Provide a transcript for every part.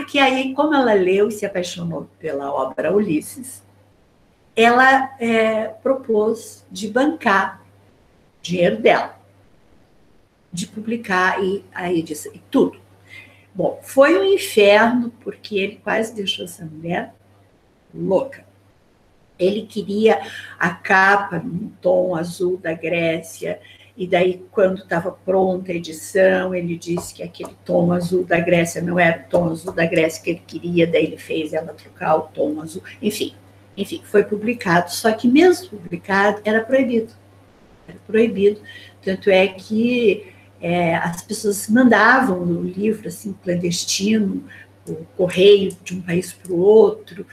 porque aí, como ela leu e se apaixonou pela obra Ulisses, ela propôs de bancar o dinheiro dela, de publicar a edição, e tudo. Bom, foi um inferno, porque ele quase deixou essa mulher louca. Ele queria a capa num tom azul da Grécia, e daí, quando estava pronta a edição, ele disse que aquele tom azul da Grécia não era o tom azul da Grécia que ele queria, daí ele fez ela trocar o tom azul. Enfim, foi publicado, só que mesmo publicado, era proibido. Era proibido, tanto é que as pessoas mandavam o livro, assim, clandestino, o correio de um país para o outro,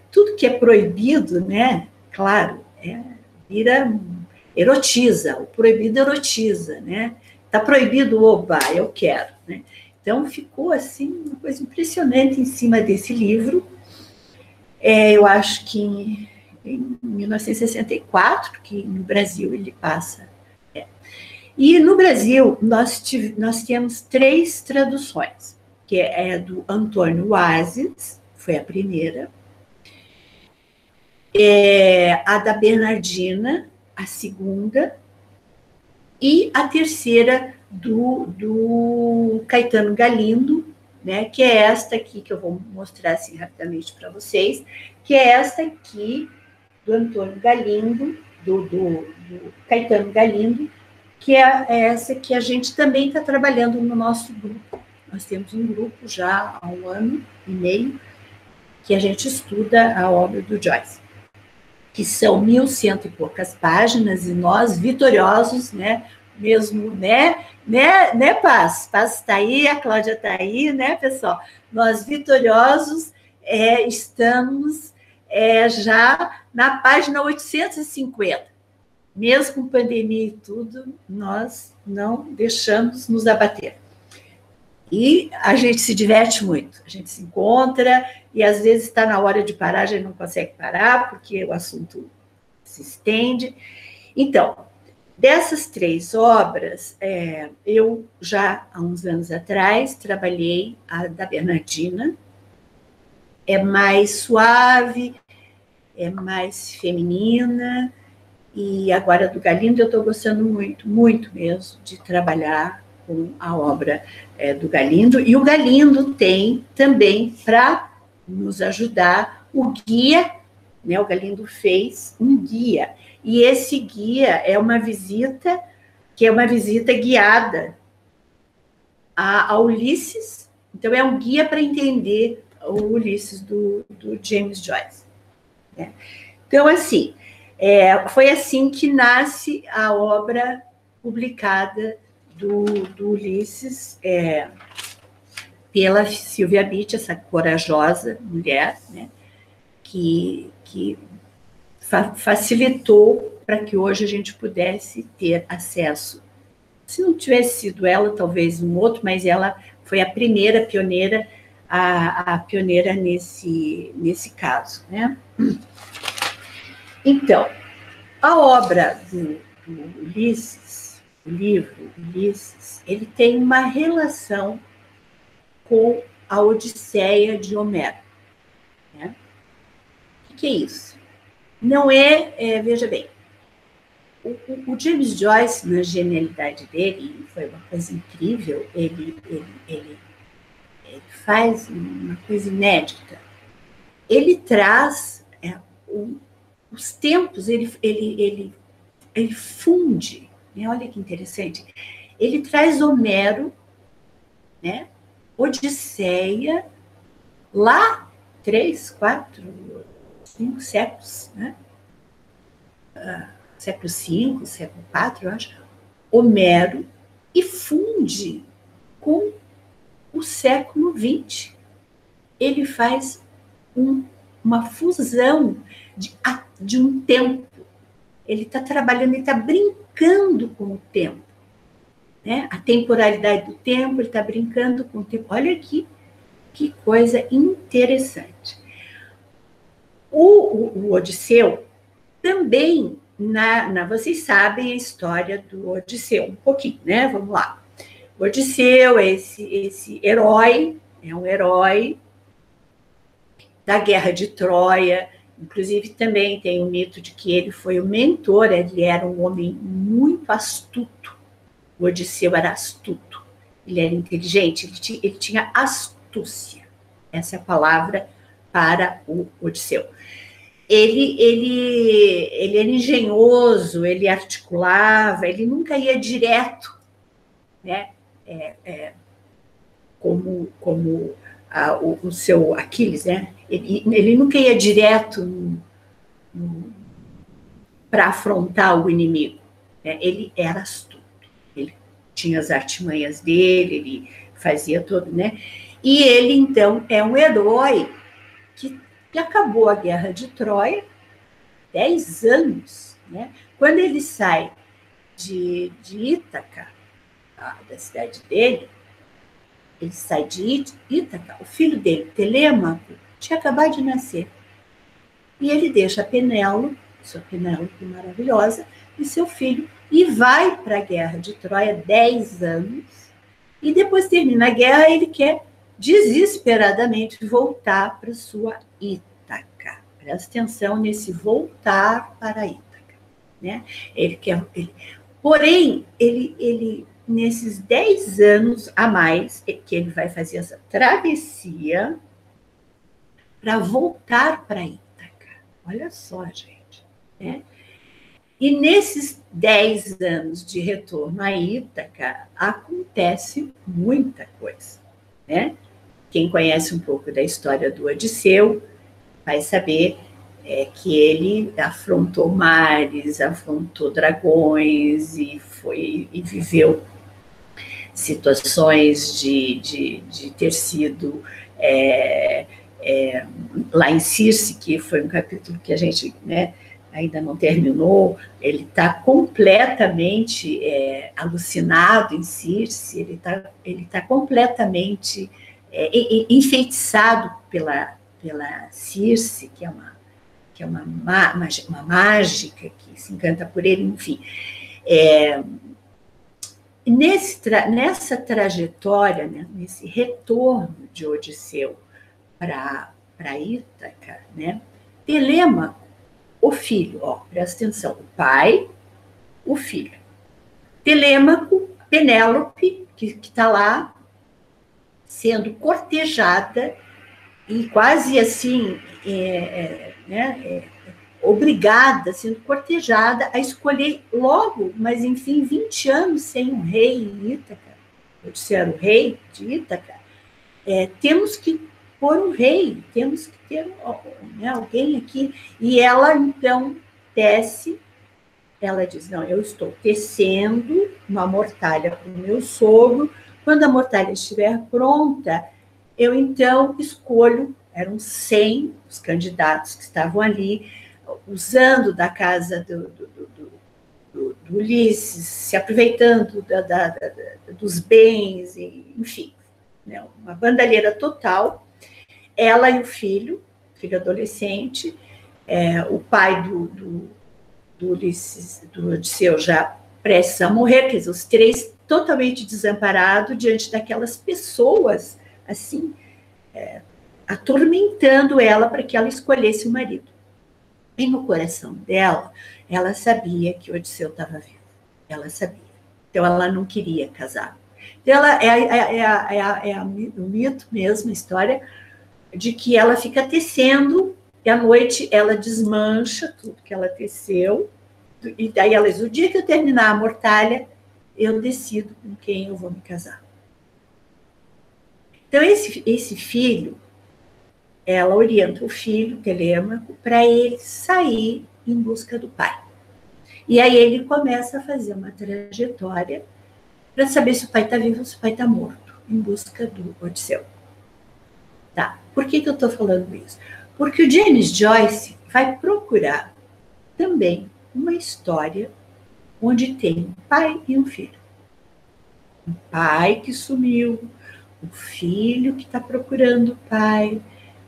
tudo que é proibido, né, claro, erotiza, o proibido erotiza, né, está proibido, oba, eu quero, né, então ficou, assim, uma coisa impressionante em cima desse livro. Eu acho que em 1964, que no Brasil ele passa. E no Brasil, nós temos 3 traduções, que é do Antônio Oasis, foi a primeira, a da Bernardina, a segunda, e a terceira do Caetano Galindo, né, que é esta aqui, que eu vou mostrar assim rapidamente para vocês, que é esta aqui, do Antônio Galindo, do Caetano Galindo, que é essa que a gente também está trabalhando no nosso grupo. Nós temos um grupo já há 1 ano e meio que a gente estuda a obra do Joyce, que são 1.100 e poucas páginas, e nós, vitoriosos, né, mesmo, né, Paz? Paz está aí, a Cláudia está aí, né, pessoal? Nós, vitoriosos, estamos já na página 850. Mesmo com pandemia e tudo, nós não deixamos nos abater. E a gente se diverte muito, a gente se encontra, e às vezes está na hora de parar, a gente não consegue parar, porque o assunto se estende. Então, dessas 3 obras, eu já, há uns anos atrás, trabalhei a da Bernardina, é mais suave, é mais feminina, e agora do Galindo eu estou gostando muito, muito mesmo, de trabalhar com a obra do Galindo. E o Galindo tem também, para nos ajudar, o guia, né? O Galindo fez um guia. E esse guia é uma visita, que é uma visita guiada a Ulisses. Então, é um guia para entender o Ulisses do James Joyce, né? Então, assim, foi assim que nasce a obra publicada do Ulisses, pela Sylvia Beach, essa corajosa mulher, né, que facilitou para que hoje a gente pudesse ter acesso. Se não tivesse sido ela, talvez um outro, mas ela foi a primeira pioneira, a pioneira nesse caso, né? Então, a obra do Ulisses, o livro Ulisses, ele tem uma relação com a Odisseia de Homero, né? O que é isso? Não veja bem, o James Joyce, na genialidade dele, foi uma coisa incrível, ele faz uma coisa inédita. Ele traz os tempos, ele funde, né? Olha que interessante. Ele traz Homero, né? Odisseia, lá 3, 4, 5 séculos, né? Século V, século IV, eu acho, Homero, e funde com o século XX. Ele faz uma fusão de um tempo. Ele está trabalhando, ele está brincando com o tempo, né? A temporalidade do tempo, ele está brincando com o tempo. Olha aqui, que coisa interessante. O Odisseu também, vocês sabem a história do Odisseu, um pouquinho, né? Vamos lá. O Odisseu é esse herói, é um herói da Guerra de Troia. Inclusive, também tem o mito de que ele foi o mentor, ele era um homem muito astuto. O Odisseu era astuto, ele era inteligente, ele tinha astúcia. Essa é a palavra para o Odisseu. Ele era engenhoso, ele articulava, ele nunca ia direto, né? Como o seu Aquiles, né? Ele nunca ia direto para afrontar o inimigo, né? Ele era astuto, ele tinha as artimanhas dele, ele fazia tudo, né? E ele, então, é um herói que acabou a Guerra de Troia, 10 anos, né? Quando ele sai de Ítaca, da cidade dele, ele sai de Ítaca, o filho dele, Telêmaco, tinha acabado de nascer. E ele deixa a Penélope, sua Penélope maravilhosa, e seu filho, e vai para a Guerra de Troia, 10 anos, e depois termina a guerra, ele quer desesperadamente voltar para sua Ítaca. Presta atenção nesse voltar para Ítaca, né? Porém, ele nesses 10 anos a mais, que ele vai fazer essa travessia para voltar para Ítaca. Olha só, gente, né? E nesses 10 anos de retorno a Ítaca, acontece muita coisa, né? Quem conhece um pouco da história do Odisseu vai saber que ele afrontou mares, afrontou dragões e viveu situações de ter sido lá em Circe, que foi um capítulo que a gente, né, ainda não terminou. Ele está completamente alucinado em Circe, ele tá completamente enfeitiçado pela Circe, que é uma mágica que se encanta por ele, enfim. Nessa trajetória, né, nesse retorno de Odisseu para Ítaca, né, Telêmaco, o filho, presta atenção, o pai, o filho. Telêmaco, Penélope, que está lá sendo cortejada e quase assim, obrigada, sendo cortejada a escolher logo, mas enfim, 20 anos sem um rei em Ítaca, eu disse, era o rei de Ítaca, temos que pôr um rei, temos que ter alguém aqui. E ela, então, desce, ela diz, não, eu estou tecendo uma mortalha para o meu sogro, quando a mortalha estiver pronta, eu, então, escolho, eram 100 os candidatos que estavam ali, usando da casa do Ulisses, se aproveitando dos bens, enfim, né, uma bandalheira total. Ela e o filho adolescente, o pai do Ulisses, do Odisseu, já prestes a morrer, quer dizer, os três totalmente desamparados diante daquelas pessoas, assim, atormentando ela para que ela escolhesse o marido. E no coração dela, ela sabia que o Odisseu estava vivo. Ela sabia. Então, ela não queria casar. Então, ela o mito mesmo, a história, de que ela fica tecendo, e à noite ela desmancha tudo que ela teceu, e daí ela diz, o dia que eu terminar a mortalha, eu decido com quem eu vou me casar. Então, esse filho, ela orienta o filho, Telêmaco, para ele sair em busca do pai. E aí ele começa a fazer uma trajetória para saber se o pai está vivo ou se o pai está morto, em busca do Odisseu. Tá. Por que eu estou falando isso? Porque o James Joyce vai procurar também uma história onde tem um pai e um filho. Um pai que sumiu, um filho que está procurando o pai,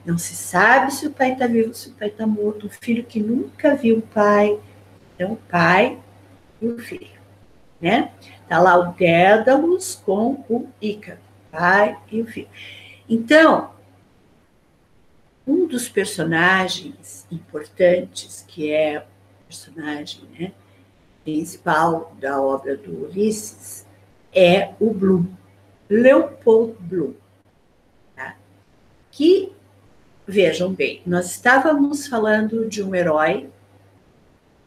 não se sabe se o pai está vivo ou se o pai está morto, um filho que nunca viu o pai. Então, o pai e o filho, né? Está lá o Dédalus com o Ícaro, pai e o filho. Então, um dos personagens importantes, que é o personagem, né, principal da obra do Ulisses, é o Bloom, Leopold Bloom, tá? Que, vejam bem, nós estávamos falando de um herói,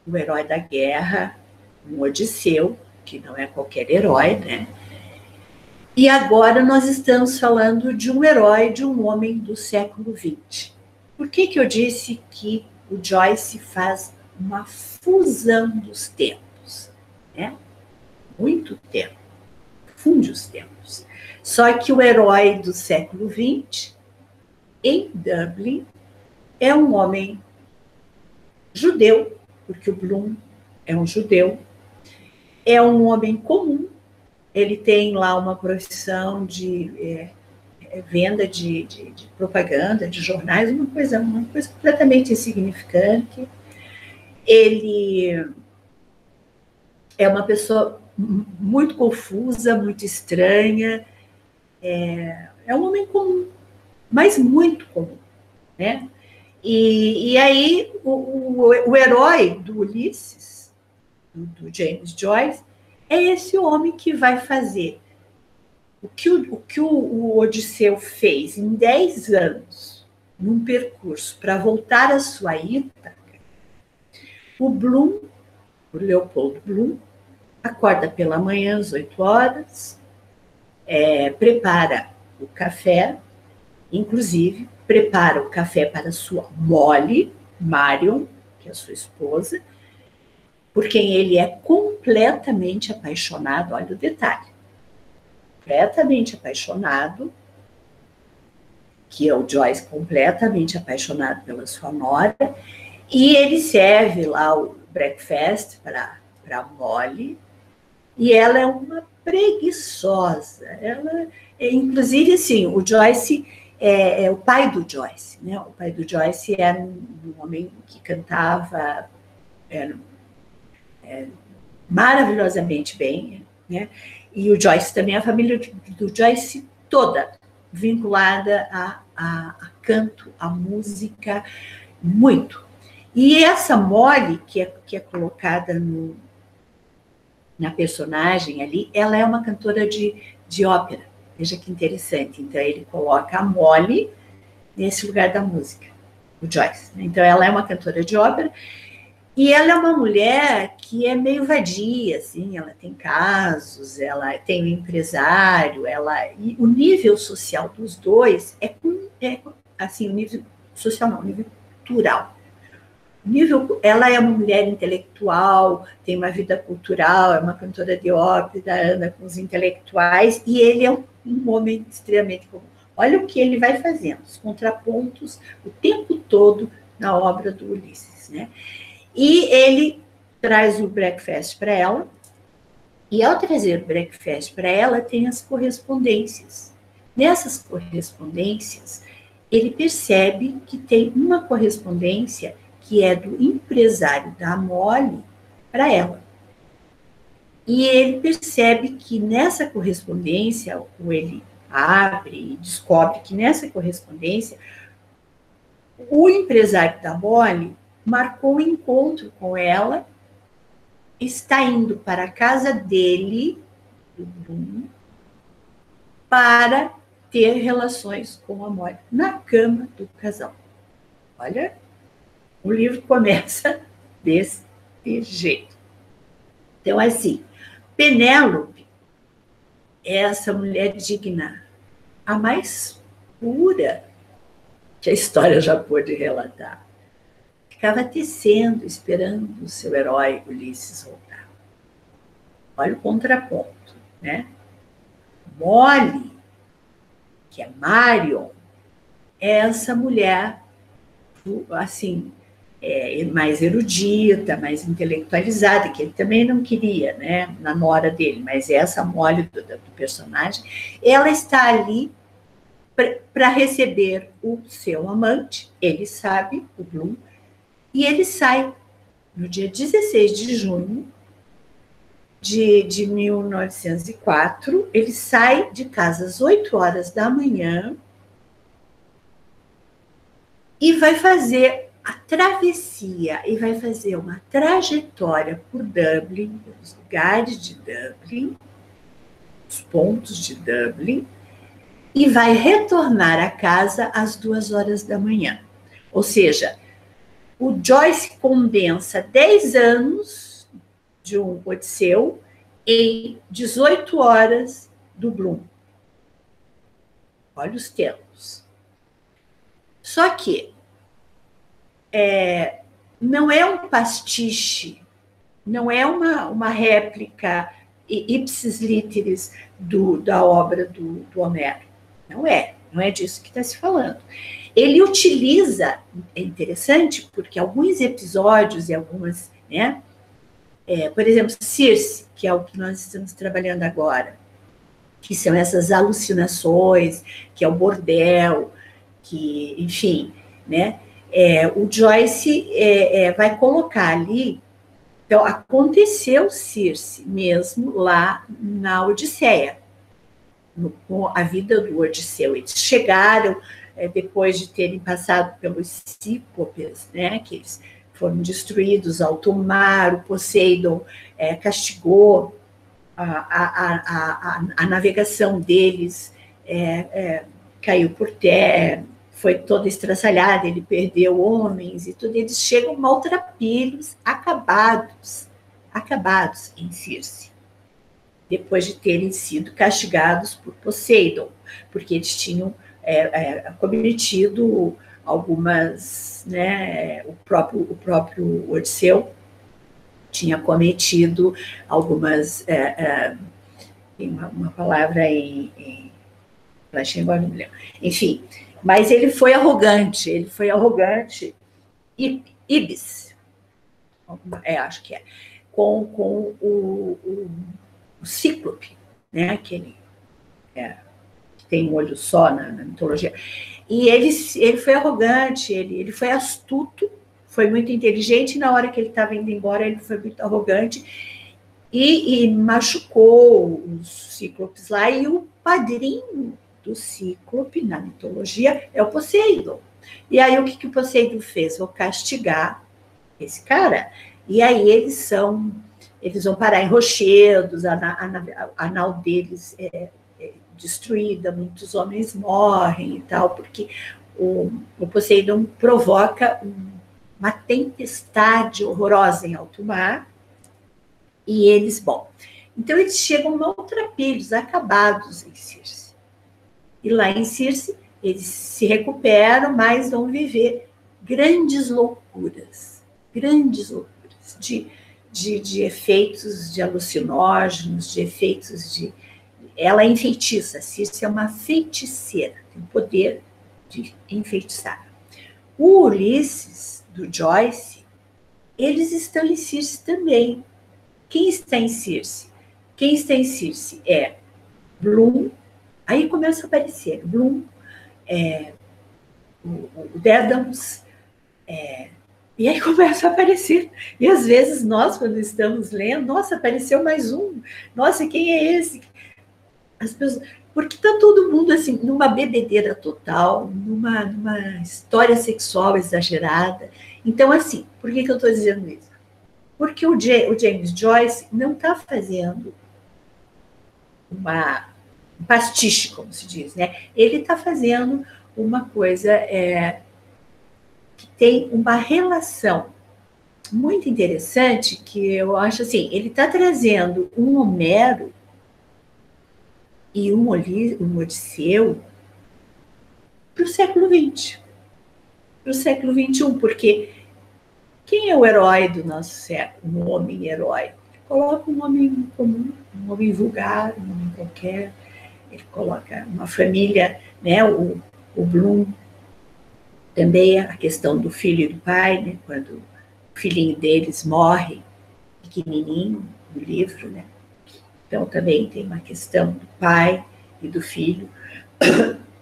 o herói da guerra, um Odisseu, que não é qualquer herói, né? E agora nós estamos falando de um herói, de um homem do século XX. Por que eu disse que o Joyce faz uma fusão dos tempos, né? Muito tempo, funde os tempos. Só que o herói do século XX, em Dublin, é um homem judeu, porque o Bloom é um judeu, é um homem comum, ele tem lá uma profissão de venda de propaganda, de jornais, uma coisa completamente insignificante. Ele é uma pessoa muito confusa, muito estranha, é um homem comum, mas muito comum, né? E aí o herói do Ulisses, do James Joyce, é esse homem que vai fazer o que o Odisseu fez em 10 anos, num percurso para voltar à sua Ítaca. O Bloom, o Leopold Bloom, acorda pela manhã às 8 horas, prepara o café, inclusive prepara o café para sua Molly, Marion, que é a sua esposa, por quem ele é completamente apaixonado, olha o detalhe, completamente apaixonado, que é o Joyce completamente apaixonado pela sua nora, e ele serve lá o breakfast para Molly, e ela é uma preguiçosa. Ela, inclusive, assim, o Joyce é o pai do Joyce, né? O pai do Joyce era um homem que cantava maravilhosamente bem, né? E o Joyce também, a família do Joyce toda vinculada a canto, a música, muito. E essa Molly, que é colocada na personagem ali, ela é uma cantora de ópera. Veja que interessante. Então, ele coloca a Molly nesse lugar da música, o Joyce. Então, ela é uma cantora de ópera e ela é uma mulher que é meio vadia, assim, ela tem casos, ela tem um empresário, e o nível social dos dois assim, o nível social não, o nível cultural. Ela é uma mulher intelectual, tem uma vida cultural, é uma cantora de ópera, anda com os intelectuais, e ele é um homem extremamente comum. Olha o que ele vai fazendo, os contrapontos o tempo todo na obra do Ulisses, né? E ele traz o breakfast para ela, e ao trazer o breakfast para ela, tem as correspondências. Nessas correspondências, ele percebe que tem uma correspondência que é do empresário da Molly para ela. E ele percebe que nessa correspondência, ou ele abre e descobre que nessa correspondência, o empresário da Molly marcou um encontro com ela, está indo para a casa dele, do Bloom, para ter relações com a Molly, na cama do casal. Olha, o livro começa desse jeito. Então, assim, Penélope é essa mulher digna, a mais pura que a história já pôde relatar. Ficava tecendo, esperando o seu herói Ulisses voltar. Olha o contraponto, né? Molly, que é Marion, é essa mulher, assim, mais erudita, mais intelectualizada, que ele também não queria, né, na nora dele, mas essa Molly do personagem, ela está ali para receber o seu amante, ele sabe, o Bloom, e ele sai no dia 16 de junho de 1904, ele sai de casa às 8 horas da manhã e vai fazer a travessia, e vai fazer uma trajetória por Dublin, pelos lugares de Dublin, os pontos de Dublin, e vai retornar a casa às 2 horas da manhã. Ou seja, o Joyce condensa 10 anos de um Odisseu em 18 horas do Bloom. Olha os tempos. Só que não é um pastiche, não é uma réplica ipsis literis da obra do Homero. Não é disso que está se falando. Ele utiliza, é interessante, porque alguns episódios e algumas, né? Por exemplo, Circe, que é o que nós estamos trabalhando agora, que são essas alucinações, que é o bordel, que, enfim, né? O Joyce vai colocar ali. Então, aconteceu Circe mesmo lá na Odisseia, com a vida do Odisseu. Eles chegaram, depois de terem passado pelos Cíclopes, né, que eles foram destruídos ao mar, o Poseidon castigou a navegação deles, caiu por terra, foi toda estraçalhada, ele perdeu homens e tudo, eles chegam maltrapilhos, acabados em Circe, depois de terem sido castigados por Poseidon, porque eles tinham cometido algumas, né, o próprio Odisseu tinha cometido algumas, uma palavra em agora não me lembro, enfim, mas ele foi arrogante, e Ibis, acho que com o Cíclope, né, aquele que tem um olho só na mitologia, e ele foi arrogante, ele foi astuto, foi muito inteligente, e na hora que ele estava indo embora, ele foi muito arrogante, e machucou os Cíclopes lá, e o padrinho do Cíclope, na mitologia, é o Poseidon. E aí, o que o Poseidon fez? Vou castigar esse cara, e aí eles vão parar em rochedos, a nau deles é destruída, muitos homens morrem e tal, porque o Poseidon provoca uma tempestade horrorosa em alto mar, e eles, então eles chegam maltrapilhos, acabados em Circe. E lá em Circe, eles se recuperam, mas vão viver grandes loucuras de efeitos de alucinógenos, de efeitos de... Ela é enfeitiça, Circe é uma feiticeira, tem o poder de enfeitiçar. O Ulisses, do Joyce, eles estão em Circe também. Quem está em Circe? Quem está em Circe é Bloom, aí começa a aparecer Bloom, o Dédalus, e aí começa a aparecer. E às vezes nós, quando estamos lendo, nossa, apareceu mais um, nossa, quem é esse? As pessoas, porque está todo mundo assim, numa bebedeira total, numa história sexual exagerada. Então, assim, por que eu estou dizendo isso? Porque o James Joyce não está fazendo um pastiche, como se diz, né? Ele está fazendo uma coisa que tem uma relação muito interessante, que eu acho assim, ele está trazendo um Homero e um Odisseu para o século XX, para o século XXI, porque quem é o herói do nosso século? Um homem herói. Coloca um homem comum, um homem vulgar, um homem qualquer. Ele coloca uma família, né? O Bloom também, a questão do filho e do pai, né? Quando o filhinho deles morre, pequenininho, no livro, né? Então, também tem uma questão do pai e do filho.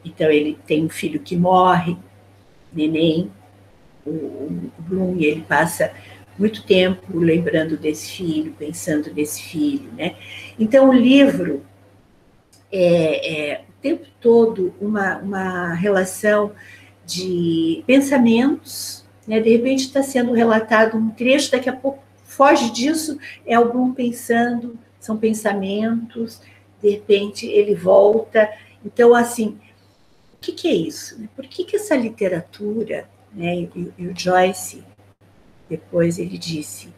Então, ele tem um filho que morre, neném, o Bloom, e ele passa muito tempo lembrando desse filho, pensando nesse filho, né? Então, o livro o tempo todo uma relação de pensamentos, né? De repente está sendo relatado um trecho, daqui a pouco foge disso, é o Bloom pensando, são pensamentos, de repente ele volta. Então, assim, o que é isso? Por que essa literatura, né? E o Joyce, depois ele disse,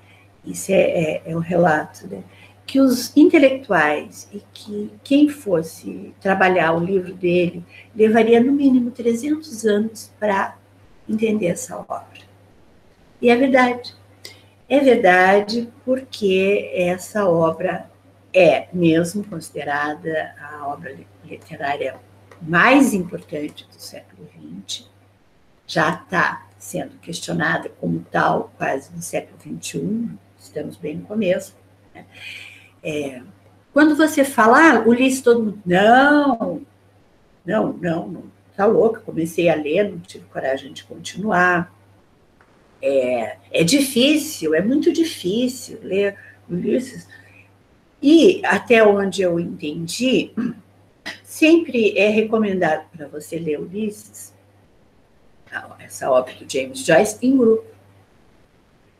isso é um relato, né? Que os intelectuais e que quem fosse trabalhar o livro dele levaria no mínimo 300 anos para entender essa obra. E é verdade. É verdade porque essa obra é mesmo considerada a obra literária mais importante do século XX, já está sendo questionada como tal quase no século XXI, estamos bem no começo, né? Quando você fala, Ulisses, todo mundo, não, tá louca, comecei a ler, não tive coragem de continuar. É difícil, é muito difícil ler Ulisses. E, até onde eu entendi, sempre é recomendado para você ler Ulisses, essa obra do James Joyce, em grupo.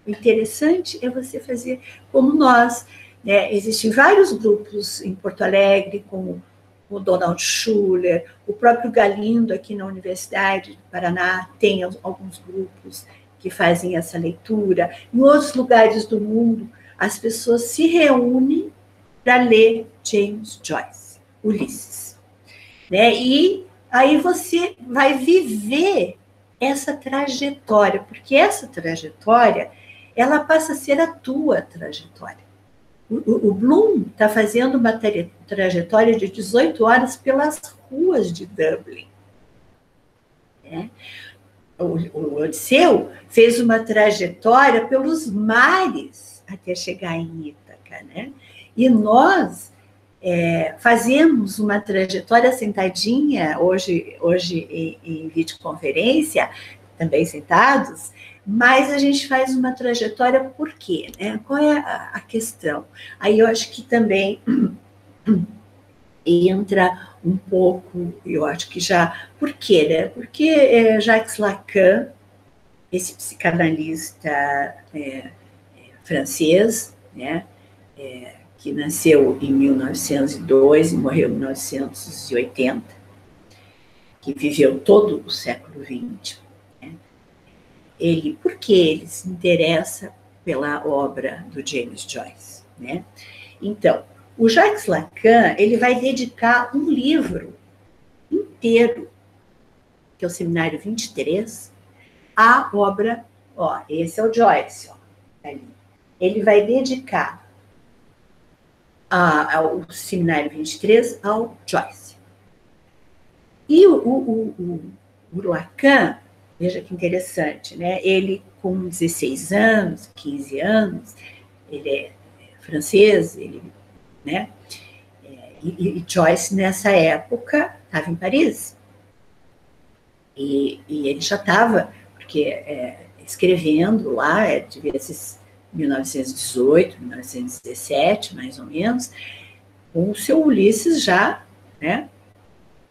O interessante é você fazer como nós, né? Existem vários grupos em Porto Alegre, como o Donald Schuller, o próprio Galindo, aqui na Universidade do Paraná, tem alguns grupos que fazem essa leitura. Em outros lugares do mundo, as pessoas se reúnem para ler James Joyce, Ulisses, né? E aí você vai viver essa trajetória, porque essa trajetória ela passa a ser a tua trajetória. O Bloom está fazendo uma trajetória de 18 horas pelas ruas de Dublin. Né? O Odisseu fez uma trajetória pelos mares até chegar em Ítaca. Né? E nós fazemos uma trajetória sentadinha, hoje em videoconferência, também sentados, mas a gente faz uma trajetória por quê? Né? Qual é a questão? Aí eu acho que também entra um pouco, eu acho que já... Por quê? Né? Porque Jacques Lacan, esse psicanalista francês, né? Que nasceu em 1902 e morreu em 1980, que viveu todo o século XX, por que ele se interessa pela obra do James Joyce, né? Então, o Jacques Lacan, ele vai dedicar um livro inteiro, que é o Seminário 23, à obra, esse é o Joyce, ali. Ele vai dedicar ao Seminário 23 ao Joyce. E o Lacan, veja que interessante, né? Ele, com 16 anos, 15 anos, ele é francês, né? E Joyce, nessa época, estava em Paris. E ele já estava, porque escrevendo lá, devia ser 1918, 1917, mais ou menos, com o seu Ulisses já, né?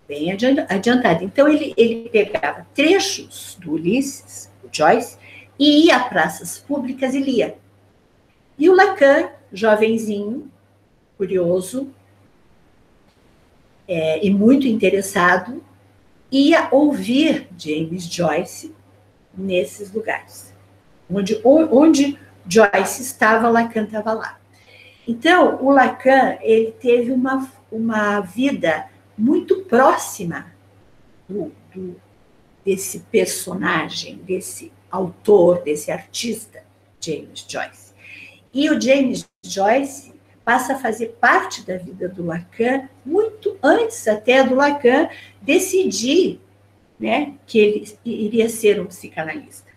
Bem adiantado. Então, ele pegava trechos do Ulisses, o Joyce, e ia a praças públicas e lia. E o Lacan, jovenzinho, curioso, e muito interessado, ia ouvir James Joyce nesses lugares. Onde Joyce estava, Lacan estava lá. Então, o Lacan, ele teve uma vida muito próxima desse personagem, desse autor, desse artista, James Joyce. E o James Joyce passa a fazer parte da vida do Lacan muito antes até do Lacan decidir, né, que ele iria ser um psicanalista.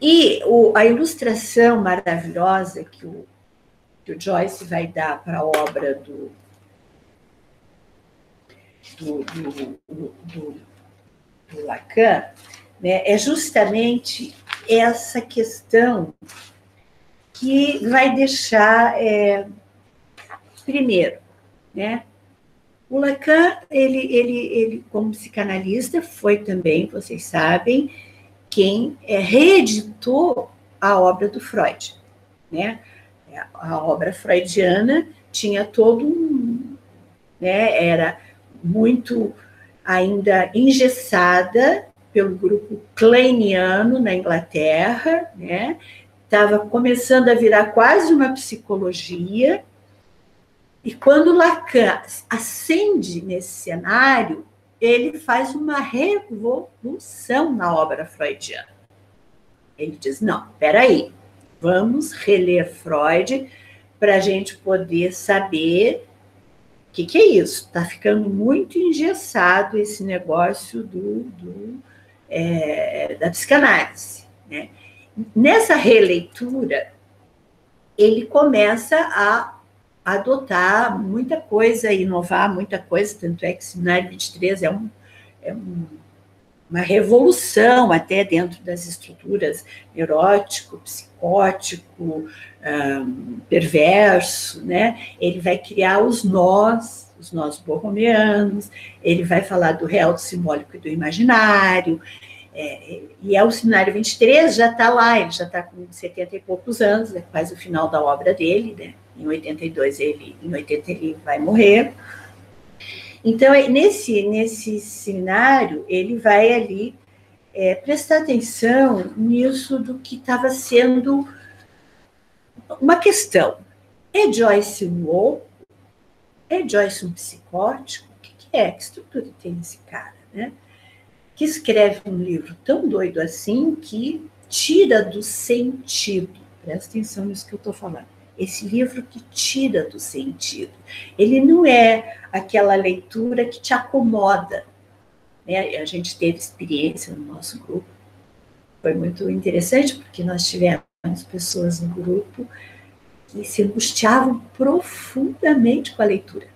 E a ilustração maravilhosa que o Joyce vai dar para a obra do Lacan, né, é justamente essa questão que vai deixar, primeiro, né, O Lacan, ele, como psicanalista, foi também, vocês sabem, quem reeditou a obra do Freud, né? A obra freudiana tinha todo um, né, era muito ainda engessada pelo grupo kleiniano na Inglaterra, né? Estava começando a virar quase uma psicologia, e quando Lacan ascende nesse cenário, ele faz uma revolução na obra freudiana. Ele diz, não, peraí, vamos reler Freud para a gente poder saber o que é isso. Está ficando muito engessado esse negócio da psicanálise, né? Nessa releitura, ele começa a adotar muita coisa, inovar muita coisa, tanto é que o Seminário 23 é uma revolução até dentro das estruturas neurótico, psicótico, perverso, né? Ele vai criar os nós borromeanos, ele vai falar do real, do simbólico e do imaginário, e o Seminário 23 já está lá, ele já está com 70 e poucos anos, é quase o final da obra dele, né? Em 82, em 80 ele vai morrer. Então, nesse seminário, ele vai ali prestar atenção nisso do que estava sendo uma questão. É Joyce um louco? É Joyce um psicótico? O que é? Que estrutura tem esse cara, né? Que escreve um livro tão doido assim que tira do sentido. Presta atenção nisso que eu estou falando. Esse livro que tira do sentido. Ele não é aquela leitura que te acomoda, né? A gente teve experiência no nosso grupo. Foi muito interessante, porque nós tivemos pessoas no grupo que se angustiavam profundamente com a leitura.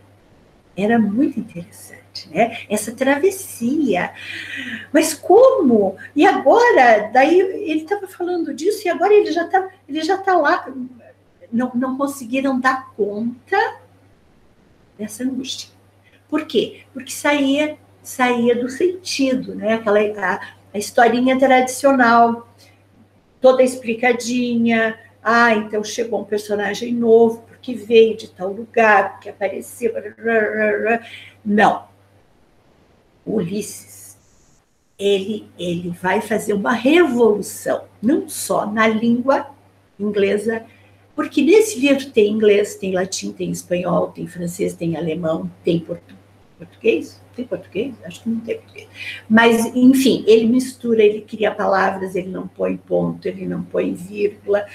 Era muito interessante, né? Essa travessia. Mas como? E agora? Daí ele estava falando disso e agora ele já tá lá. Não conseguiram dar conta dessa angústia. Por quê? Porque saía do sentido, né? A historinha tradicional, toda explicadinha. Então chegou um personagem novo, porque veio de tal lugar, porque apareceu. Não. O Ulisses, ele vai fazer uma revolução, não só na língua inglesa, porque nesse livro tem inglês, tem latim, tem espanhol, tem francês, tem alemão, tem português? Tem português? Acho que não tem português. Mas, enfim, ele mistura, ele cria palavras, ele não põe ponto, ele não põe vírgula.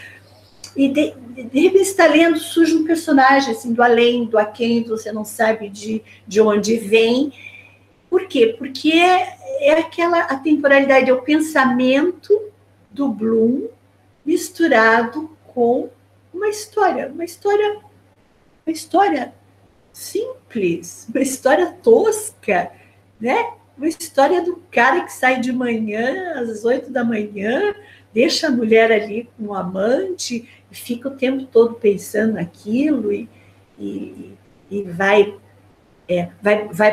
E de repente está lendo, surge um personagem assim, do além, do aquém, você não sabe de onde vem. Por quê? Porque a temporalidade, é o pensamento do Bloom misturado com uma história simples, uma história tosca, né? Uma história do cara que sai de manhã, às 8 da manhã, deixa a mulher ali com o amante e fica o tempo todo pensando naquilo e vai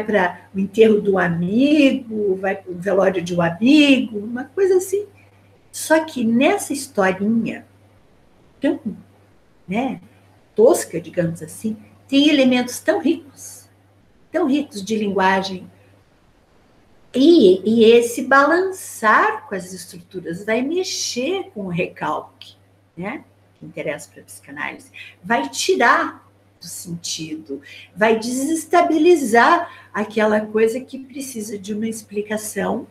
para o enterro do amigo, vai para o velório de um amigo, uma coisa assim. Só que nessa historinha tão, né, tosca, digamos assim, tem elementos tão ricos de linguagem. E esse balançar com as estruturas vai mexer com o recalque, né, que interessa para a psicanálise, vai tirar do sentido, vai desestabilizar aquela coisa que precisa de uma explicação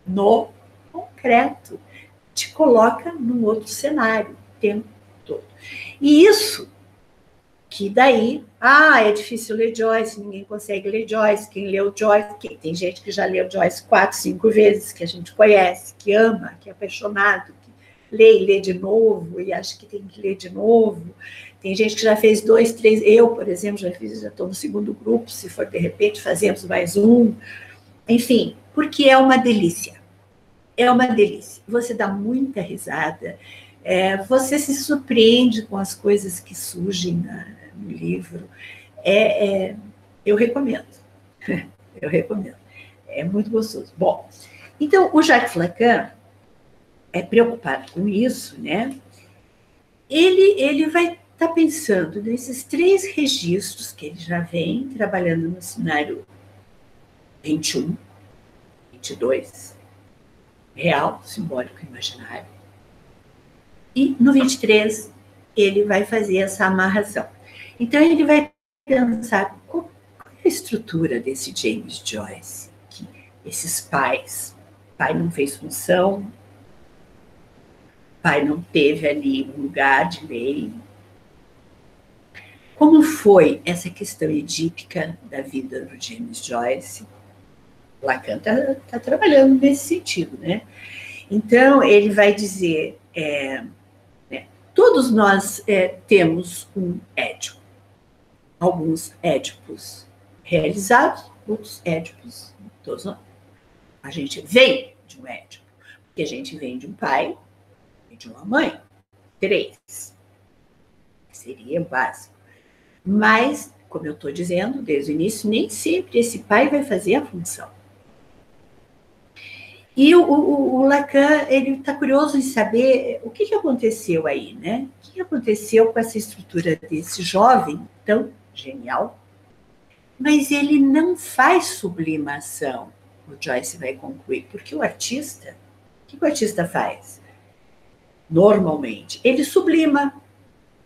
no concreto, te coloca num outro cenário o tempo todo. E isso que daí, é difícil ler Joyce, ninguém consegue ler Joyce, quem leu Joyce, tem gente que já leu Joyce 4, 5 vezes, que a gente conhece, que ama, que é apaixonado, que lê e lê de novo, e acha que tem que ler de novo. Tem gente que já fez 2, 3, eu, por exemplo, já estou no segundo grupo, se for de repente, fazemos mais um. Enfim, porque é uma delícia. É uma delícia. Você dá muita risada, você se surpreende com as coisas que surgem no livro. Eu recomendo. Eu recomendo. É muito gostoso. Bom, então, o Jacques Lacan é preocupado com isso, né? Ele vai estar pensando nesses 3 registros que ele já vem trabalhando no cenário 21, 22, real, simbólico e imaginário. E no 23, ele vai fazer essa amarração. Então, ele vai pensar qual é a estrutura desse James Joyce, que esses pais, pai não fez função, pai não teve ali um lugar de lei. Como foi essa questão edípica da vida do James Joyce? Lacan está trabalhando nesse sentido, né? Então, ele vai dizer, todos nós temos um Édipo. Alguns Édipos realizados, outros Édipos, todos nós. A gente vem de um Édipo, porque a gente vem de um pai e de uma mãe. 3. Seria básico. Mas, como eu estou dizendo desde o início, nem sempre esse pai vai fazer a função. E o Lacan, ele está curioso em saber o que aconteceu aí, né? O que aconteceu com essa estrutura desse jovem tão genial, mas ele não faz sublimação, o Joyce vai concluir, porque o artista, o que o artista faz? Normalmente, ele sublima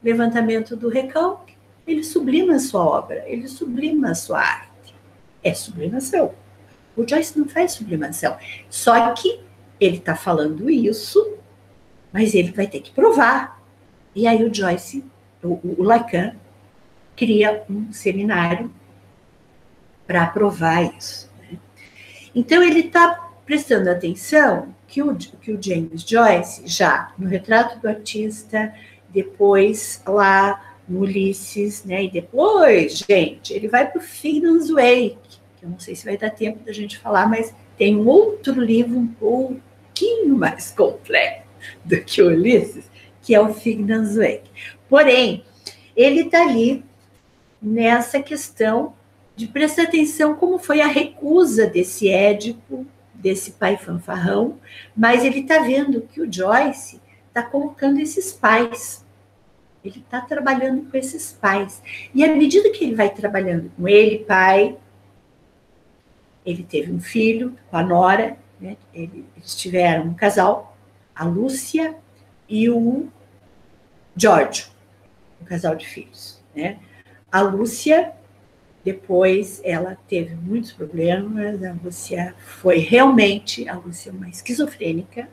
levantamento do recalque, ele sublima a sua obra, ele sublima a sua arte. É sublimação. O Joyce não faz sublimação. Só que ele está falando isso, mas ele vai ter que provar. E aí o Joyce, o Lacan, cria um seminário para provar isso. Né? Então ele está prestando atenção que o James Joyce, já no Retrato do Artista, depois lá no Ulisses, né? E depois, gente, ele vai para o Fignan's Wake, que eu não sei se vai dar tempo da gente falar, mas tem um outro livro um pouquinho mais complexo do que o Ulisses, que é o Fignan's Wake. Porém, ele está ali nessa questão de prestar atenção como foi a recusa desse Édipo, desse pai fanfarrão, mas ele está vendo que o Joyce está colocando esses pais. Ele está trabalhando com esses pais. E à medida que ele vai trabalhando com ele, pai, ele teve um filho com a nora, né? Eles tiveram um casal, a Lúcia e o Giorgio, um casal de filhos. Né? A Lúcia, depois, ela teve muitos problemas, a Lúcia foi realmente, a Lúcia uma esquizofrênica,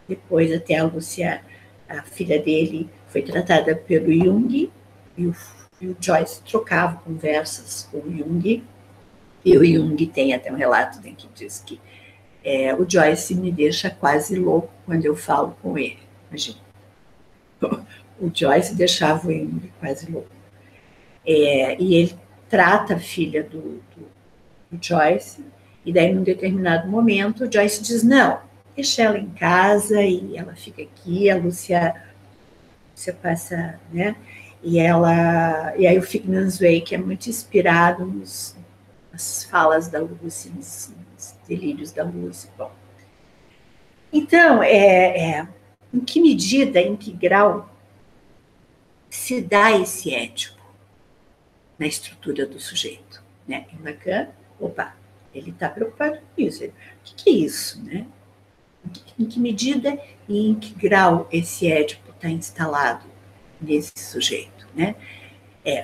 depois até a Lúcia, a filha dele, foi tratada pelo Jung, e o Joyce trocava conversas com o Jung, e o Jung tem até um relato em que diz que o Joyce me deixa quase louco quando eu falo com ele. Imagina. O Joyce deixava o Jung quase louco. E ele trata a filha do Joyce, e daí, num determinado momento, o Joyce diz, não, deixa ela em casa, e ela fica aqui, a Lúcia passa, né? E aí o Fignan's Wake é muito inspirado nas falas da Lúcia, nos delírios da Lúcia. Bom, então, em que medida, em que grau se dá esse Édipo na estrutura do sujeito? Né? Em Lacan, ele está preocupado com isso. O que é isso? Né? Em que medida e em que grau esse Édipo está instalado nesse sujeito? Né?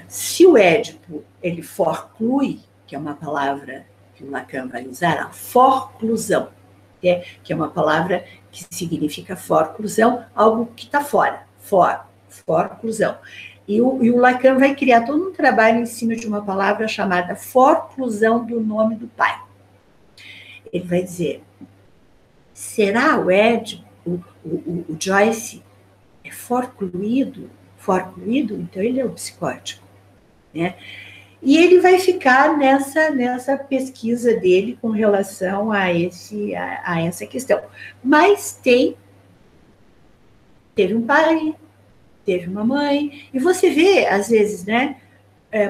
Se o Édipo ele forclui, que é uma palavra que o Lacan vai usar, a forclusão, que é uma palavra que significa forclusão, algo que está fora, forclusão. E o Lacan vai criar todo um trabalho em cima de uma palavra chamada forclusão do nome do pai. Ele vai dizer, será o Édipo, o Joyce é forcluído? Então ele é um psicótico. Né? E ele vai ficar nessa pesquisa dele com relação a essa questão. Mas teve um pai, teve uma mãe, e você vê, às vezes, né,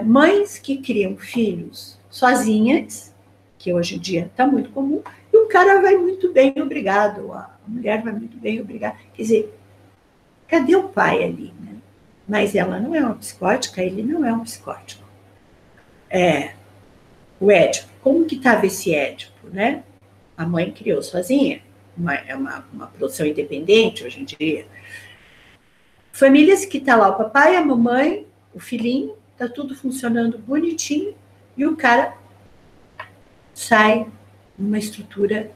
mães que criam filhos sozinhas, que hoje em dia está muito comum, e o cara vai muito bem, obrigado, a mulher vai muito bem, obrigado. Quer dizer, cadê o pai ali, né? Mas ela não é uma psicótica, ele não é um psicótico. O Édipo, como que estava esse Édipo, né? A mãe criou sozinha, é uma produção independente hoje em dia. Famílias que tá lá o papai, a mamãe, o filhinho, tá tudo funcionando bonitinho, e o cara sai numa estrutura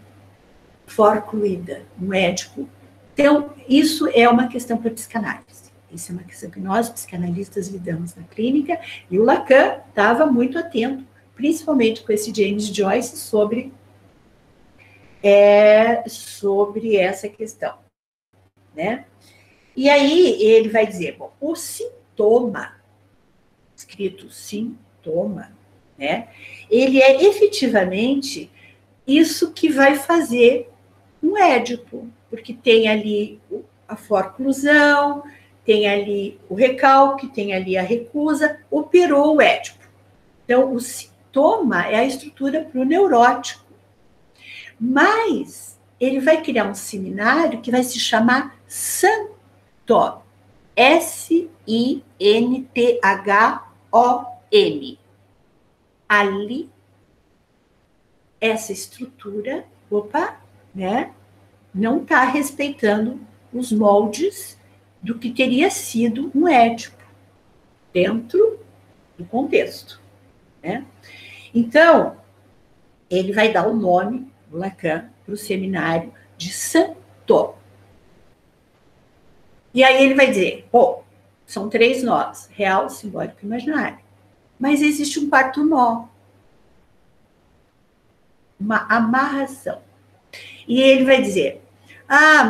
forcluída, um Édipo. Então, isso é uma questão para a psicanálise. Isso é uma questão que nós, psicanalistas, lidamos na clínica, e o Lacan estava muito atento, principalmente com esse James Joyce, sobre essa questão, né? E aí ele vai dizer, bom, o sintoma, escrito sintoma, né? Ele é efetivamente isso que vai fazer um Édipo, porque tem ali a forclusão, tem ali o recalque, tem ali a recusa, operou o Édipo. Então, o sintoma é a estrutura para o neurótico. Mas ele vai criar um seminário que vai se chamar Santhom. S-I-N-T-H-O-M. Ali, essa estrutura, né, não está respeitando os moldes do que teria sido um Édipo dentro do contexto, né? Então, ele vai dar o nome, o Lacan, para o seminário de Santhom. E aí ele vai dizer, pô, são 3 nós, real, simbólico e imaginário. Mas existe um quarto nó, uma amarração. E ele vai dizer,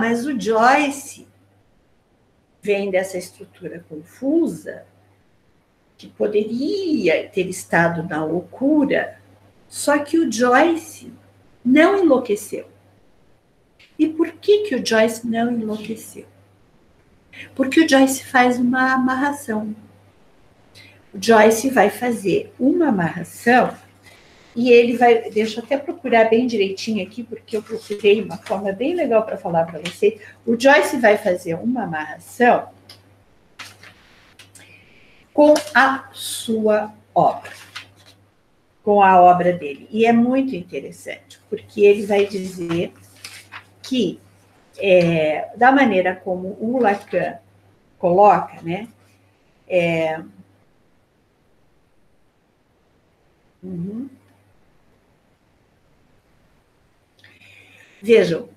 mas o Joyce vem dessa estrutura confusa, que poderia ter estado na loucura, só que o Joyce não enlouqueceu. E por que o Joyce não enlouqueceu? Porque o Joyce faz uma amarração. O Joyce vai fazer uma amarração e ele vai... Deixa eu até procurar bem direitinho aqui, porque eu procurei uma forma bem legal para falar para você. O Joyce vai fazer uma amarração com a sua obra, com a obra dele. E é muito interessante, porque ele vai dizer que, da maneira como o Lacan coloca, né, Vejam,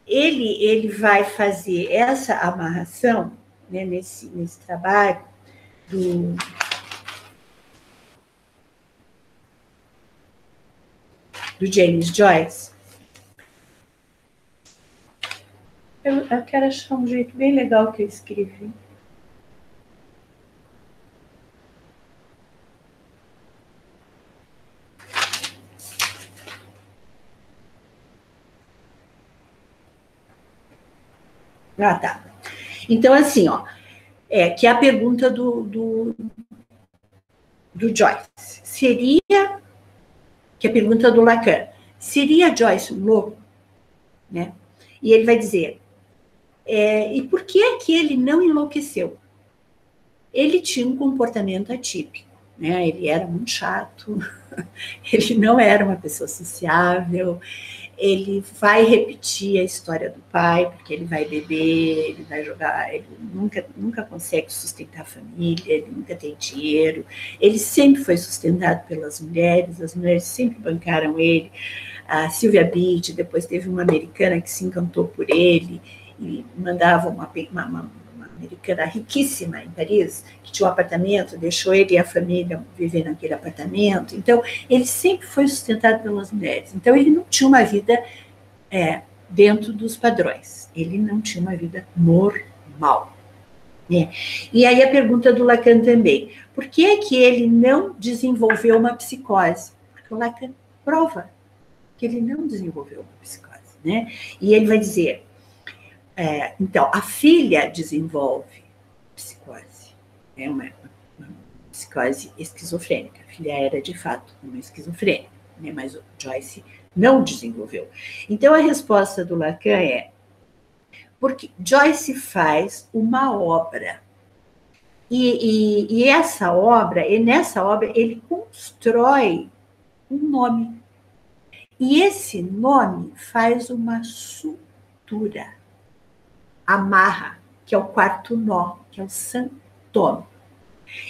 ele vai fazer essa amarração, né, nesse trabalho do James Joyce. Eu quero achar um jeito bem legal que eu escrevi. Tá. Então, assim, que é a pergunta do Joyce. Seria, que é a pergunta do Lacan, seria Joyce um louco? Né? E ele vai dizer, e por que é que ele não enlouqueceu? Ele tinha um comportamento atípico, né? Ele era muito chato, ele não era uma pessoa sociável, ele vai repetir a história do pai, porque ele vai beber, ele vai jogar, ele nunca consegue sustentar a família, ele nunca tem dinheiro, ele sempre foi sustentado pelas mulheres, as mulheres sempre bancaram ele. A Sylvia Beach, depois teve uma americana que se encantou por ele e mandava uma americana riquíssima em Paris, que tinha um apartamento, deixou ele e a família viver naquele apartamento. Então, ele sempre foi sustentado pelas mulheres. Então, ele não tinha uma vida dentro dos padrões. Ele não tinha uma vida normal. Né? E aí a pergunta do Lacan também. Por que é que ele não desenvolveu uma psicose? Porque o Lacan prova que ele não desenvolveu uma psicose. Né? E ele vai dizer... então, a filha desenvolve psicose. É uma psicose esquizofrênica. A filha era, de fato, uma esquizofrênica, né? Mas o Joyce não desenvolveu. Então, a resposta do Lacan é porque Joyce faz uma obra. E essa obra, e nessa obra, ele constrói um nome. E esse nome faz uma sutura, amarra, que é o quarto nó, que é o santoma.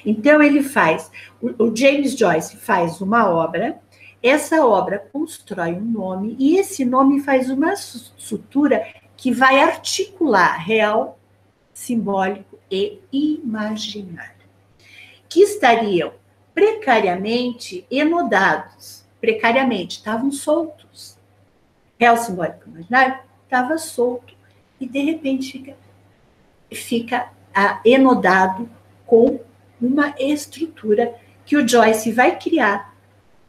Então, ele faz, o James Joyce faz uma obra, essa obra constrói um nome, e esse nome faz uma sutura que vai articular real, simbólico e imaginário, que estariam precariamente enodados, precariamente, estavam soltos. Real, simbólico e imaginário estava solto, e de repente fica enodado com uma estrutura que o Joyce vai criar,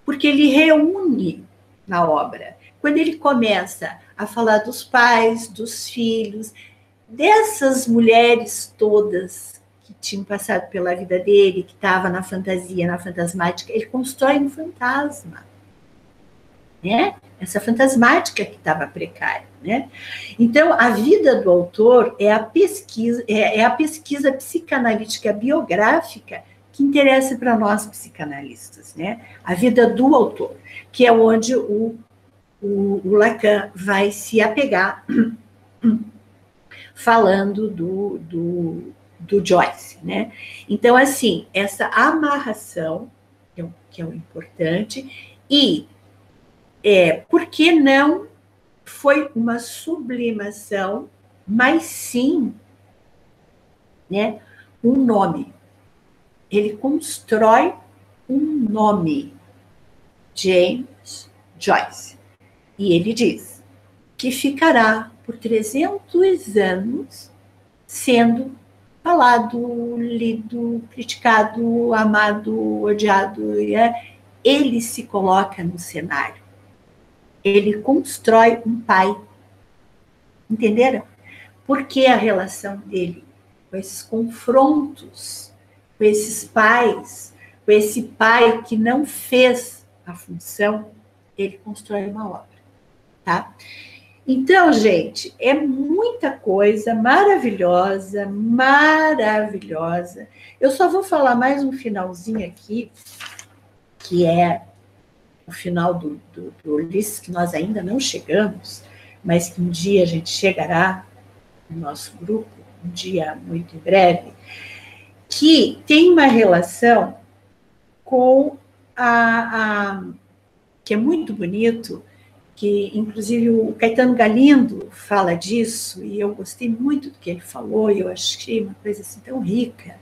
porque ele reúne na obra. Quando ele começa a falar dos pais, dos filhos, dessas mulheres todas que tinham passado pela vida dele, que estava na fantasia, na fantasmática, ele constrói um fantasma, né? Essa fantasmática que estava precária, né? Então, a vida do autor é a pesquisa psicanalítica biográfica que interessa para nós psicanalistas, né? A vida do autor, que é onde o Lacan vai se apegar falando do Joyce, né? Então, assim, essa amarração, que é o importante, e por que não foi uma sublimação, mas sim, né, um nome. Ele constrói um nome, James Joyce, e ele diz que ficará por 300 anos sendo falado, lido, criticado, amado, odiado. Ele se coloca no cenário. Ele constrói um pai. Entenderam? Porque a relação dele com esses confrontos, com esses pais, com esse pai que não fez a função, ele constrói uma obra, tá? Então, gente, é muita coisa maravilhosa, maravilhosa. Eu só vou falar mais um finalzinho aqui, que é o final do Ulisses, que nós ainda não chegamos, mas que um dia a gente chegará no nosso grupo, um dia muito em breve, que tem uma relação com que é muito bonito, que inclusive o Caetano Galindo fala disso, e eu gostei muito do que ele falou, e eu achei uma coisa assim tão rica,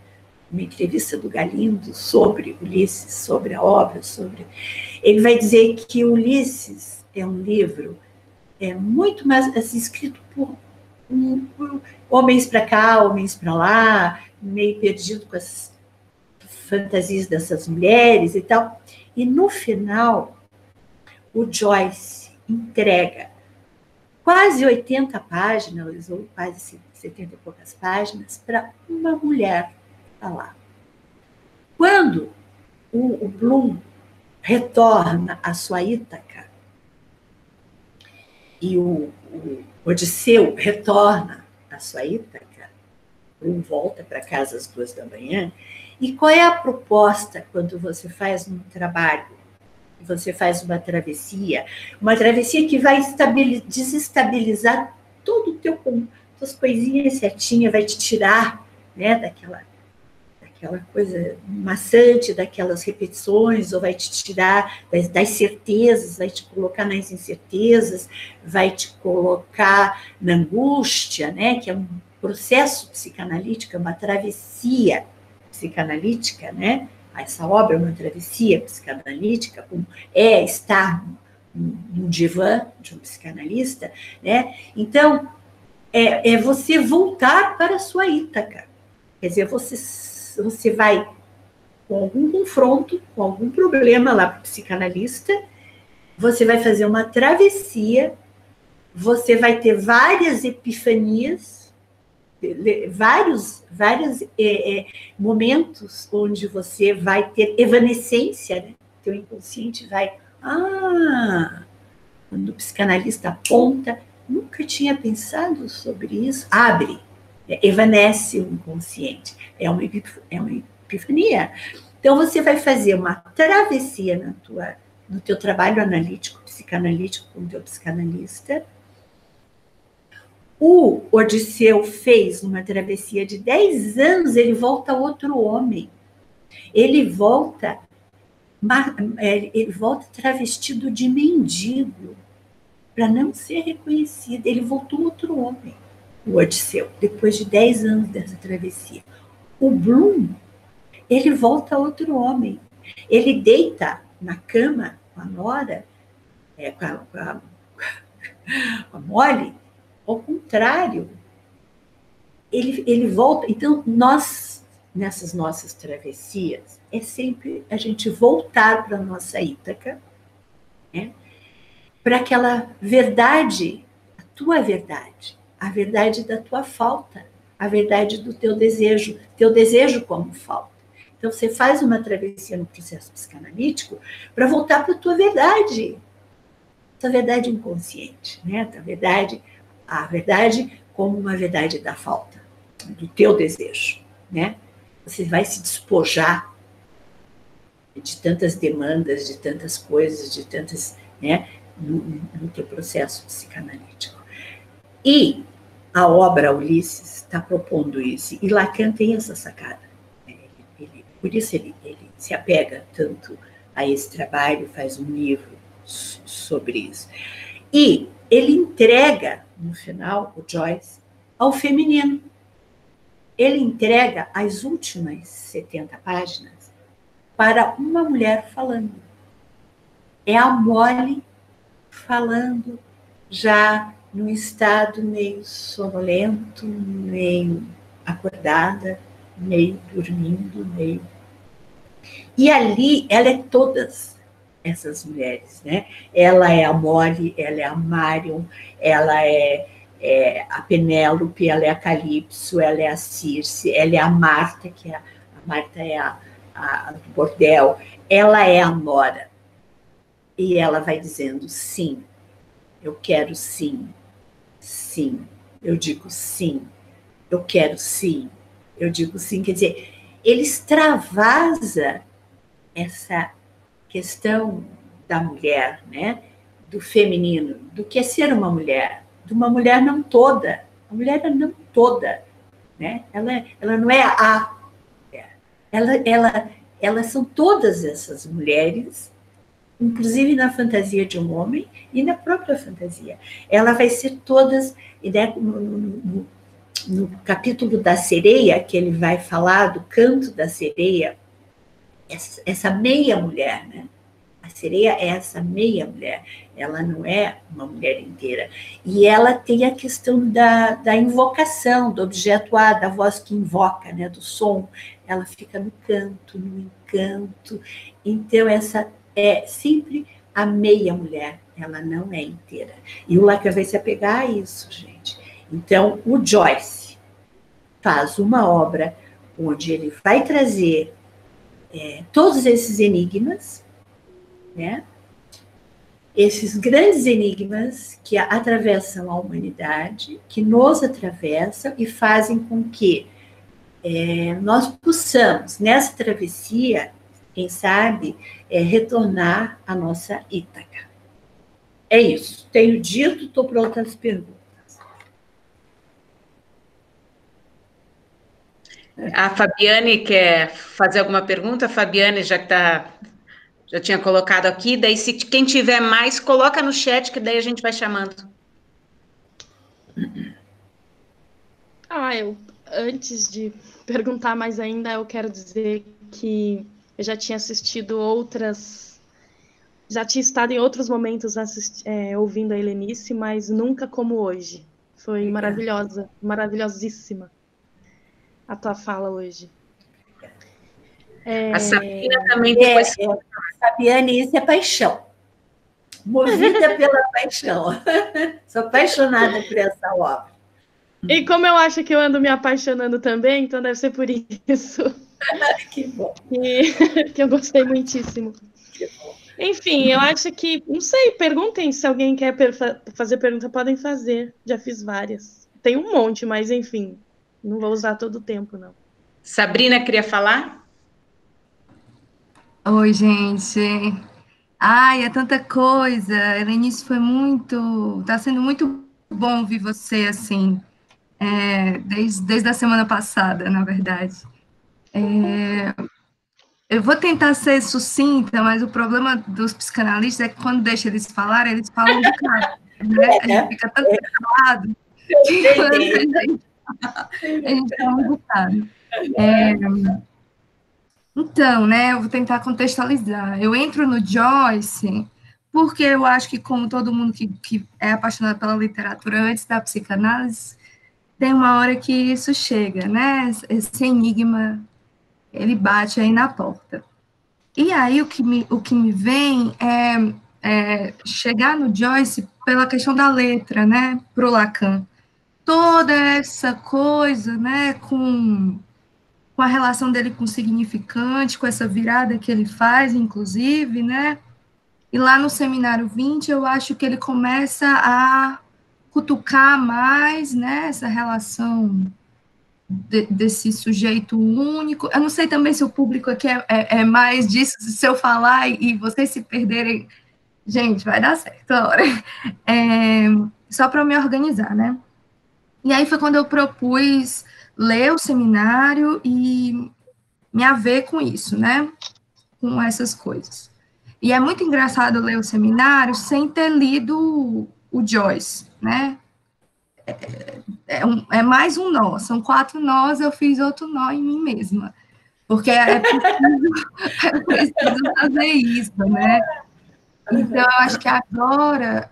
uma entrevista do Galindo sobre Ulisses, sobre a obra, ele vai dizer que Ulisses é um livro muito mais assim, escrito por homens para cá, homens para lá, meio perdido com as fantasias dessas mulheres e tal, e no final o Joyce entrega quase 80 páginas, ou quase 70 e poucas páginas, para uma mulher falar. Quando o Bloom retorna à sua Ítaca, e o Odisseu retorna à sua Ítaca, Bloom volta para casa às 2h, e qual é a proposta quando você faz um trabalho? Você faz uma travessia que vai desestabilizar todo o teu suas coisinhas certinhas, vai te tirar, né, daquela coisa maçante, daquelas repetições, ou vai te tirar das certezas, vai te colocar nas incertezas, vai te colocar na angústia, né, que é um processo psicanalítico, é uma travessia psicanalítica, né? Essa obra é uma travessia psicanalítica, como estar no divã de um psicanalista, né? Então, é você voltar para a sua Ítaca. Quer dizer, você vai com algum confronto, com algum problema lá para o psicanalista, você vai fazer uma travessia, você vai ter várias epifanias, vários momentos onde você vai ter evanescência, né? Teu inconsciente vai, quando o psicanalista aponta, nunca tinha pensado sobre isso, abre, evanece o inconsciente, é uma epifania. Então, você vai fazer uma travessia no teu trabalho analítico, psicanalítico, com o teu psicanalista. O Odisseu fez uma travessia de 10 anos, ele volta outro homem. Ele volta travestido de mendigo, para não ser reconhecido. Ele voltou outro homem, o Odisseu, depois de 10 anos dessa travessia. O Bloom, ele volta outro homem. Ele deita na cama com a Nora, com a Molly, ao contrário. Ele volta. Então, nós, nessas nossas travessias, é sempre a gente voltar para a nossa Ítaca, né? Para aquela verdade, a tua verdade, a verdade da tua falta, a verdade do teu desejo como falta. Então, você faz uma travessia no processo psicanalítico para voltar para a tua verdade inconsciente, né? A verdade como uma verdade da falta, do teu desejo, né? Você vai se despojar de tantas demandas, de tantas coisas, de tantas, né? No teu processo psicanalítico. E a obra Ulisses está propondo isso, e Lacan tem essa sacada. Por isso ele se apega tanto a esse trabalho, faz um livro sobre isso. E ele entrega, no final, o Joyce, ao feminino. Ele entrega as últimas 70 páginas para uma mulher falando. É a Molly falando, já num estado meio sonolento, meio acordada, meio dormindo, meio... E ali, ela é todas essas mulheres, né? Ela é a Molly, ela é a Marion, ela é a Penélope, ela é a Calypso, ela é a Circe, ela é a Marta, que a Marta é a do bordel, ela é a Nora. E ela vai dizendo, sim, eu quero sim, sim, eu digo sim, eu quero sim, eu digo sim. Quer dizer, ele extravasa essa questão da mulher, né? Do feminino, do que é ser uma mulher, de uma mulher não toda. A mulher é não toda, né? Ela não é a mulher. Elas são todas essas mulheres, inclusive na fantasia de um homem e na própria fantasia. Ela vai ser todas, né, no capítulo da sereia, que ele vai falar do canto da sereia, essa meia mulher, né? A sereia é essa meia mulher, ela não é uma mulher inteira. E ela tem a questão da invocação, do objeto A, da voz que invoca, né, do som. Ela fica no canto, no encanto. Então, essa é sempre a meia mulher, ela não é inteira. E o Lacan vai se apegar a isso, gente. Então, o Joyce faz uma obra onde ele vai trazer todos esses enigmas, né? Esses grandes enigmas que atravessam a humanidade, que nos atravessam e fazem com que nós possamos, nessa travessia, quem sabe, retornar à nossa Ítaca. É isso. Tenho dito, estou pronta às perguntas. A Fabiane quer fazer alguma pergunta? A Fabiane já tinha colocado aqui, daí se quem tiver mais, coloca no chat, que daí a gente vai chamando. Antes de perguntar mais ainda, eu quero dizer que eu já tinha assistido já tinha estado em outros momentos ouvindo a Helenice, mas nunca como hoje. Foi maravilhosa, maravilhosíssima a tua fala hoje. A Sabina também depois... Fabiane, isso é paixão. Movida pela paixão. Sou apaixonada por essa obra. E como eu acho que eu ando me apaixonando também, então deve ser por isso. Que bom. Que eu gostei muitíssimo. Que bom. Enfim, eu acho que, não sei, perguntem se alguém quer fazer pergunta, podem fazer. Já fiz várias. Tem um monte, mas enfim, não vou usar todo o tempo, não. Sabrina queria falar? Oi, gente. Ai, é tanta coisa. Helenice, tá sendo muito bom ouvir você, assim, desde a semana passada, na verdade. Eu vou tentar ser sucinta, mas o problema dos psicanalistas é que quando deixa eles falarem, eles falam um bocado, né? A gente fica tanto calado que a gente fala um bocado. Então, né, eu vou tentar contextualizar. Eu entro no Joyce porque eu acho que, como todo mundo que é apaixonado pela literatura antes da psicanálise, tem uma hora que isso chega, né? Esse enigma, ele bate aí na porta. E aí o que me vem é chegar no Joyce pela questão da letra, né, para o Lacan. Toda essa coisa, né, com a relação dele com o significante, com essa virada que ele faz, inclusive, né? E lá no Seminário 20, eu acho que ele começa a cutucar mais, né, essa relação desse sujeito único. Eu não sei também se o público aqui é mais disso, se eu falar e vocês se perderem, gente, vai dar certo a hora. Só para eu me organizar, né? E aí foi quando eu propus ler o seminário e me haver com isso, né? Com essas coisas. E é muito engraçado ler o seminário sem ter lido o Joyce, né? É mais um nó, são 4 nós, eu fiz outro nó em mim mesma. Porque é preciso fazer isso, né? Então, eu acho que agora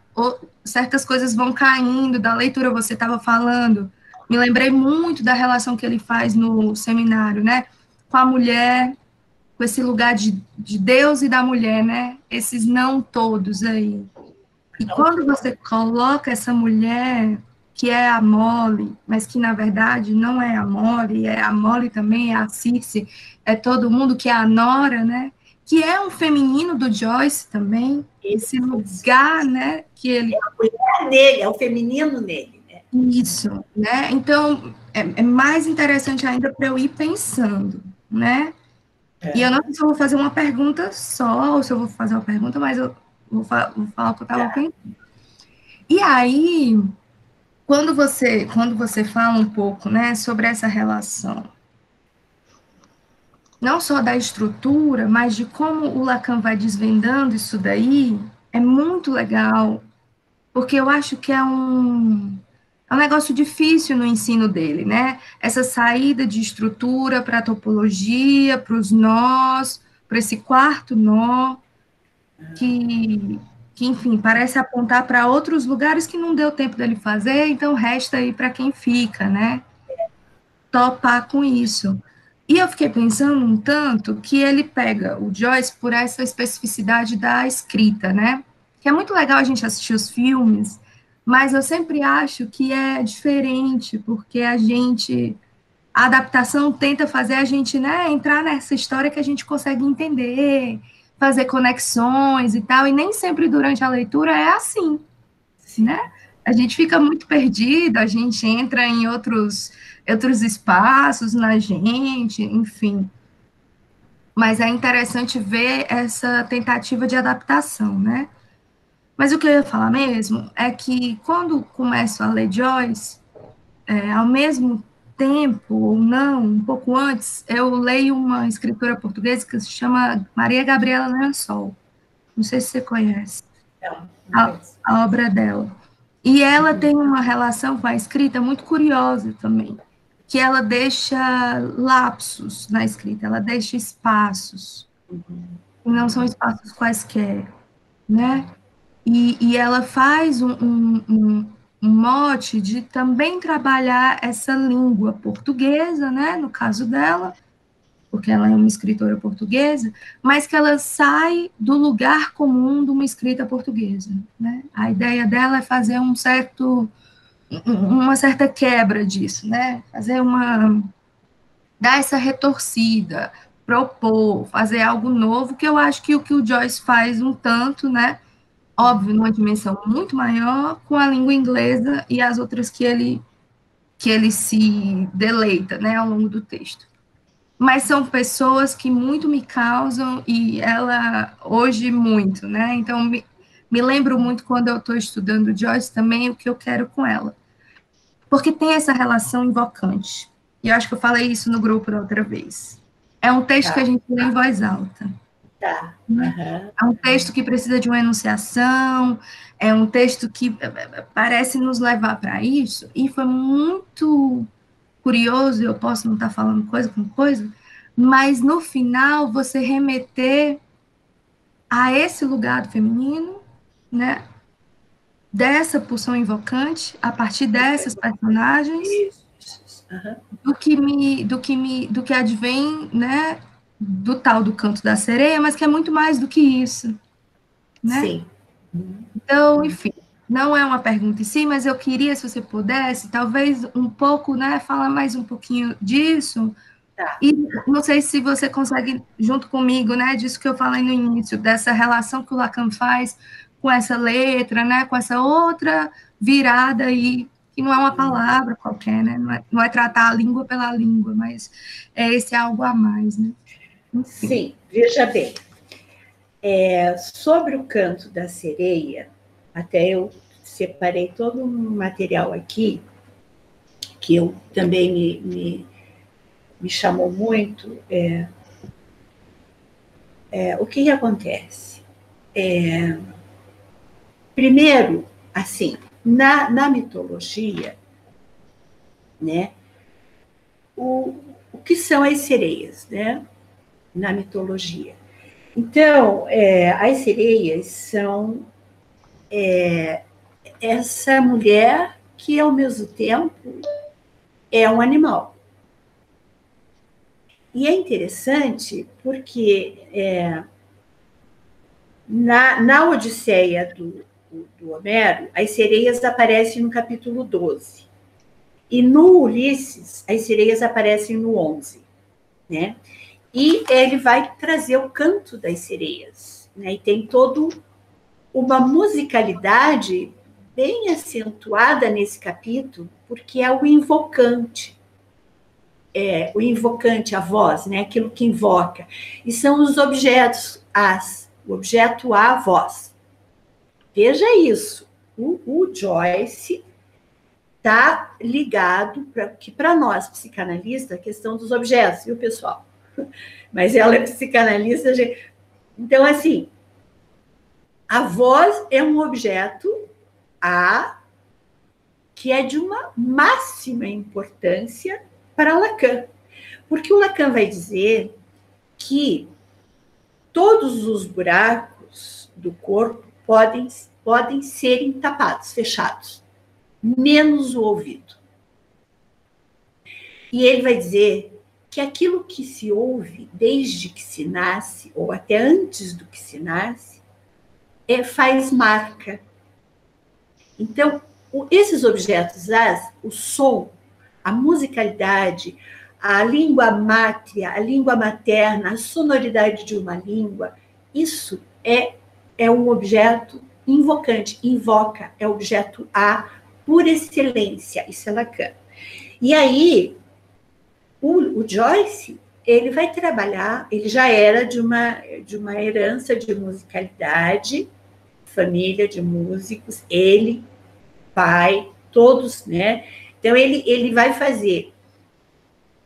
certas coisas vão caindo, da leitura você estava falando, me lembrei muito da relação que ele faz no seminário, né? Com a mulher, com esse lugar de Deus e da mulher, né? Esses não todos aí. E quando você coloca essa mulher, que é a Molly, mas que, na verdade, não é a Molly também, é a Circe, é todo mundo, que é a Nora, né? Que é um feminino do Joyce também, esse lugar, né? Que ele... É a mulher nele, é o feminino nele, né? Isso, né? Então, é mais interessante ainda para eu ir pensando, né? E eu não sei se eu vou fazer uma pergunta só, ou se eu vou fazer uma pergunta, mas eu vou falar o que eu estava pensando. E aí, quando você fala um pouco, né, sobre essa relação, não só da estrutura, mas de como o Lacan vai desvendando isso daí, é muito legal, porque eu acho que é um negócio difícil no ensino dele, né? Essa saída de estrutura para a topologia, para os nós, para esse quarto nó, que, enfim, parece apontar para outros lugares que não deu tempo dele fazer, então resta aí para quem fica, né? Topar com isso. E eu fiquei pensando um tanto que ele pega o Joyce por essa especificidade da escrita, né? Que é muito legal a gente assistir os filmes, mas eu sempre acho que é diferente, porque a adaptação tenta fazer a gente, né, entrar nessa história que a gente consegue entender, fazer conexões e tal, e nem sempre durante a leitura é assim, né? A gente fica muito perdido, a gente entra em outros espaços na gente, enfim. Mas é interessante ver essa tentativa de adaptação, né? Mas o que eu ia falar mesmo é que quando começo a ler Joyce, ao mesmo tempo, ou não, um pouco antes, eu leio uma escritora portuguesa que se chama Maria Gabriela Lençol. Não sei se você conhece a obra dela. E ela tem uma relação com a escrita muito curiosa também, que ela deixa lapsos na escrita, ela deixa espaços, e não são espaços quaisquer, né? E ela faz um mote de também trabalhar essa língua portuguesa, né, no caso dela, porque ela é uma escritora portuguesa, mas que ela sai do lugar comum de uma escrita portuguesa, né? A ideia dela é fazer um certo uma certa quebra disso, né? Dar essa retorcida, propor, fazer algo novo, que eu acho que o Joyce faz um tanto, né? Óbvio, numa dimensão muito maior, com a língua inglesa e as outras que ele se deleita, né, ao longo do texto. Mas são pessoas que muito me causam, e ela hoje muito, né? Então, me lembro muito quando eu estou estudando Joyce também, o que eu quero com ela. Porque tem essa relação invocante. E eu acho que eu falei isso no grupo da outra vez. É um texto que a gente lê em voz alta. Tá. Né? É um texto que precisa de uma enunciação, é um texto que parece nos levar para isso, e foi muito curioso, eu posso não estar falando coisa com coisa, mas no final você remeter a esse lugar do feminino, né? Dessa pulsão invocante, a partir dessas personagens, do que advém, né? Do tal do Canto da Sereia, mas que é muito mais do que isso, né? Sim. Então, enfim, não é uma pergunta em si, mas eu queria, se você pudesse, talvez um pouco, né, falar mais um pouquinho disso, Tá. E não sei se você consegue, junto comigo, né, disso que eu falei no início, dessa relação que o Lacan faz com essa letra, né, com essa outra virada aí, que não é uma palavra qualquer, né, não é tratar a língua pela língua, mas é esse algo a mais, né. Enfim. Sim, veja bem, sobre o Canto da Sereia, até eu separei todo um material aqui, que eu também me chamou muito. O que acontece? Primeiro, assim, na mitologia, né, o que são as sereias, né, na mitologia? Então, as sereias são essa mulher que, ao mesmo tempo, é um animal. E é interessante porque na Odisseia do Homero, as sereias aparecem no capítulo 12. E no Ulisses, as sereias aparecem no 11. Né? E ele vai trazer o canto das sereias. Né? E tem toda uma musicalidade bem acentuada nesse capítulo, porque é o invocante. O invocante, a voz, né? Aquilo que invoca. E são os objetos, o objeto a voz. Veja isso. O Joyce está ligado, que para nós, psicanalistas, a questão dos objetos, viu, pessoal? Mas ela é psicanalista. Então, assim, a voz é um objeto que é de uma máxima importância para Lacan. Porque o Lacan vai dizer que todos os buracos do corpo podem serem tapados, fechados, menos o ouvido. E ele vai dizer que aquilo que se ouve desde que se nasce, ou até antes do que se nasce, faz marca. Então, esses objetos, o som, a musicalidade, a língua mátria, a língua materna, a sonoridade de uma língua, isso é um objeto invocante, invoca, é objeto A por excelência, isso é Lacan. E aí, o Joyce, ele vai trabalhar, ele já era de uma herança de musicalidade, família de músicos, ele, pai, todos, né? Então, ele vai fazer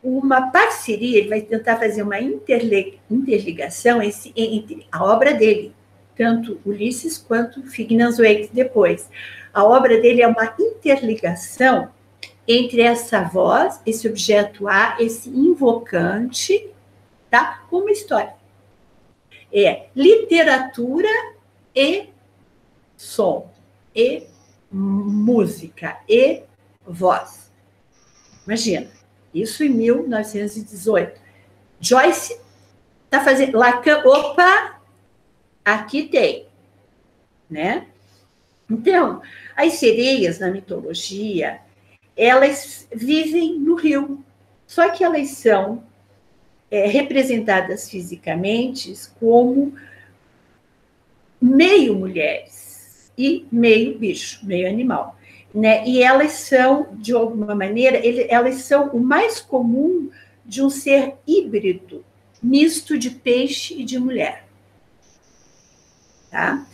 uma parceria, ele vai tentar fazer uma interligação entre a obra dele, tanto Ulisses quanto Fignans Wake depois. A obra dele é uma interligação entre essa voz, esse objeto A, esse invocante, tá? Com uma história. Literatura e som, e música, e voz. Imagina, isso em 1918. Joyce está fazendo... Lacan, opa, aqui tem, né? Então, as sereias na mitologia, elas vivem no rio, só que elas são representadas fisicamente como meio mulheres e meio bicho, meio animal, né? E elas são, de alguma maneira, elas são o mais comum de um ser híbrido, misto de peixe e de mulher. Tá?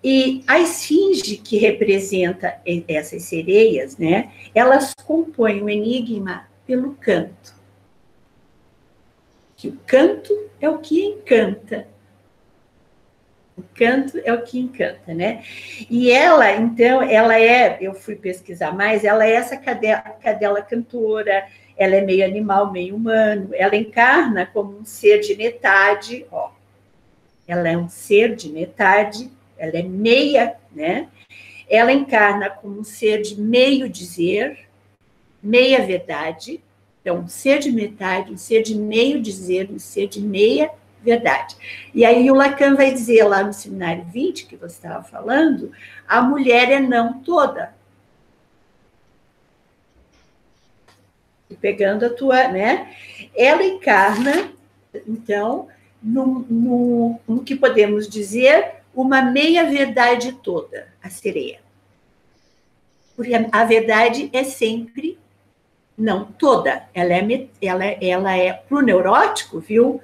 E a esfinge, que representa essas sereias, né, elas compõem o enigma pelo canto. Que o canto é o que encanta. O canto é o que encanta, né? E ela, então, eu fui pesquisar mais, ela é essa cadela cantora, ela é meio animal, meio humano, ela encarna como um ser de metade, ó. Ela é um ser de metade, ela é meia, né? Ela encarna como um ser de meio dizer, meia verdade. Então, um ser de metade, um ser de meio dizer, um ser de meia verdade. E aí o Lacan vai dizer lá no Seminário 20, que você estava falando, a mulher é não toda. E pegando a tua, né? Ela encarna, então, no que podemos dizer uma meia-verdade toda, a sereia. Porque a verdade é sempre não toda. Ela é para o neurótico, viu,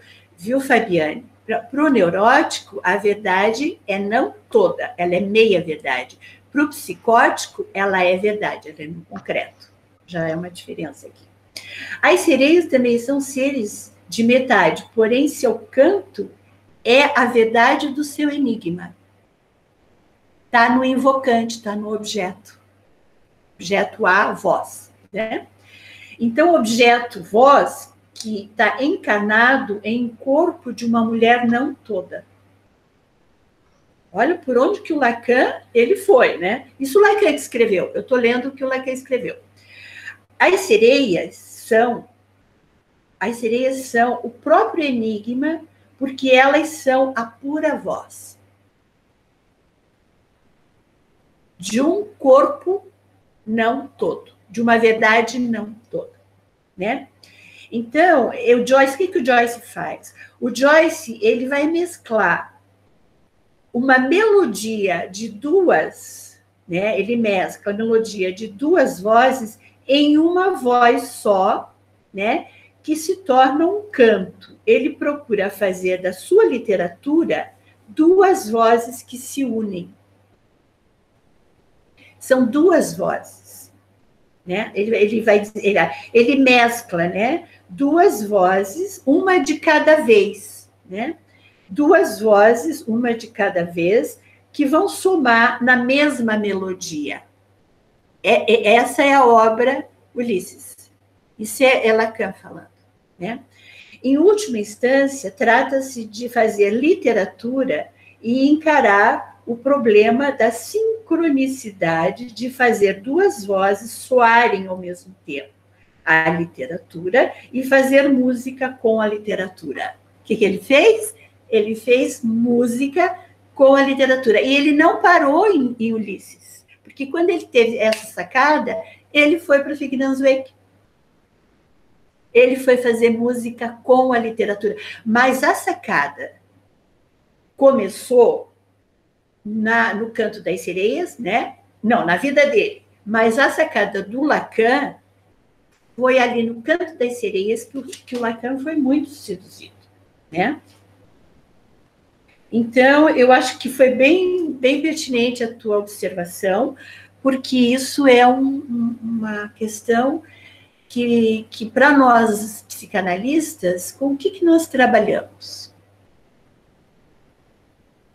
Fabiane? Para o neurótico, a verdade é não toda, ela é meia-verdade. Para o psicótico, ela é verdade, ela é no concreto. Já é uma diferença aqui. As sereias também são seres de metade, porém, seu canto é a verdade do seu enigma. Está no invocante, está no objeto. Objeto A, voz. Né? Então, o objeto voz, que está encarnado em corpo de uma mulher não toda. Olha por onde que o Lacan ele foi, né? Isso o Lacan escreveu. Eu estou lendo o que o Lacan escreveu. As sereias são o próprio enigma, porque elas são a pura voz de um corpo não todo, de uma verdade não toda, né? Então, o que o Joyce faz? O Joyce, ele vai mesclar uma melodia de duas, né? Ele mescla a melodia de duas vozes em uma voz só, né? Que se torna um canto. Ele procura fazer da sua literatura duas vozes que se unem. São duas vozes, né? Ele mescla, né? Duas vozes, uma de cada vez, né? Duas vozes, uma de cada vez, que vão somar na mesma melodia. Essa é a obra Ulisses. Isso é Lacan falando, né? Em última instância, trata-se de fazer literatura e encarar o problema da sincronicidade de fazer duas vozes soarem ao mesmo tempo. A literatura e fazer música com a literatura. O que ele fez? Ele fez música com a literatura. E ele não parou em Ulisses, porque quando ele teve essa sacada, ele foi para Fignans-Wake. Ele foi fazer música com a literatura. Mas a sacada começou no Canto das Sereias, né? Não, na vida dele. Mas a sacada do Lacan foi ali no Canto das Sereias que o Lacan foi muito seduzido, né? Então, eu acho que foi bem pertinente a tua observação, porque isso é uma questão que para nós, psicanalistas, com o que nós trabalhamos?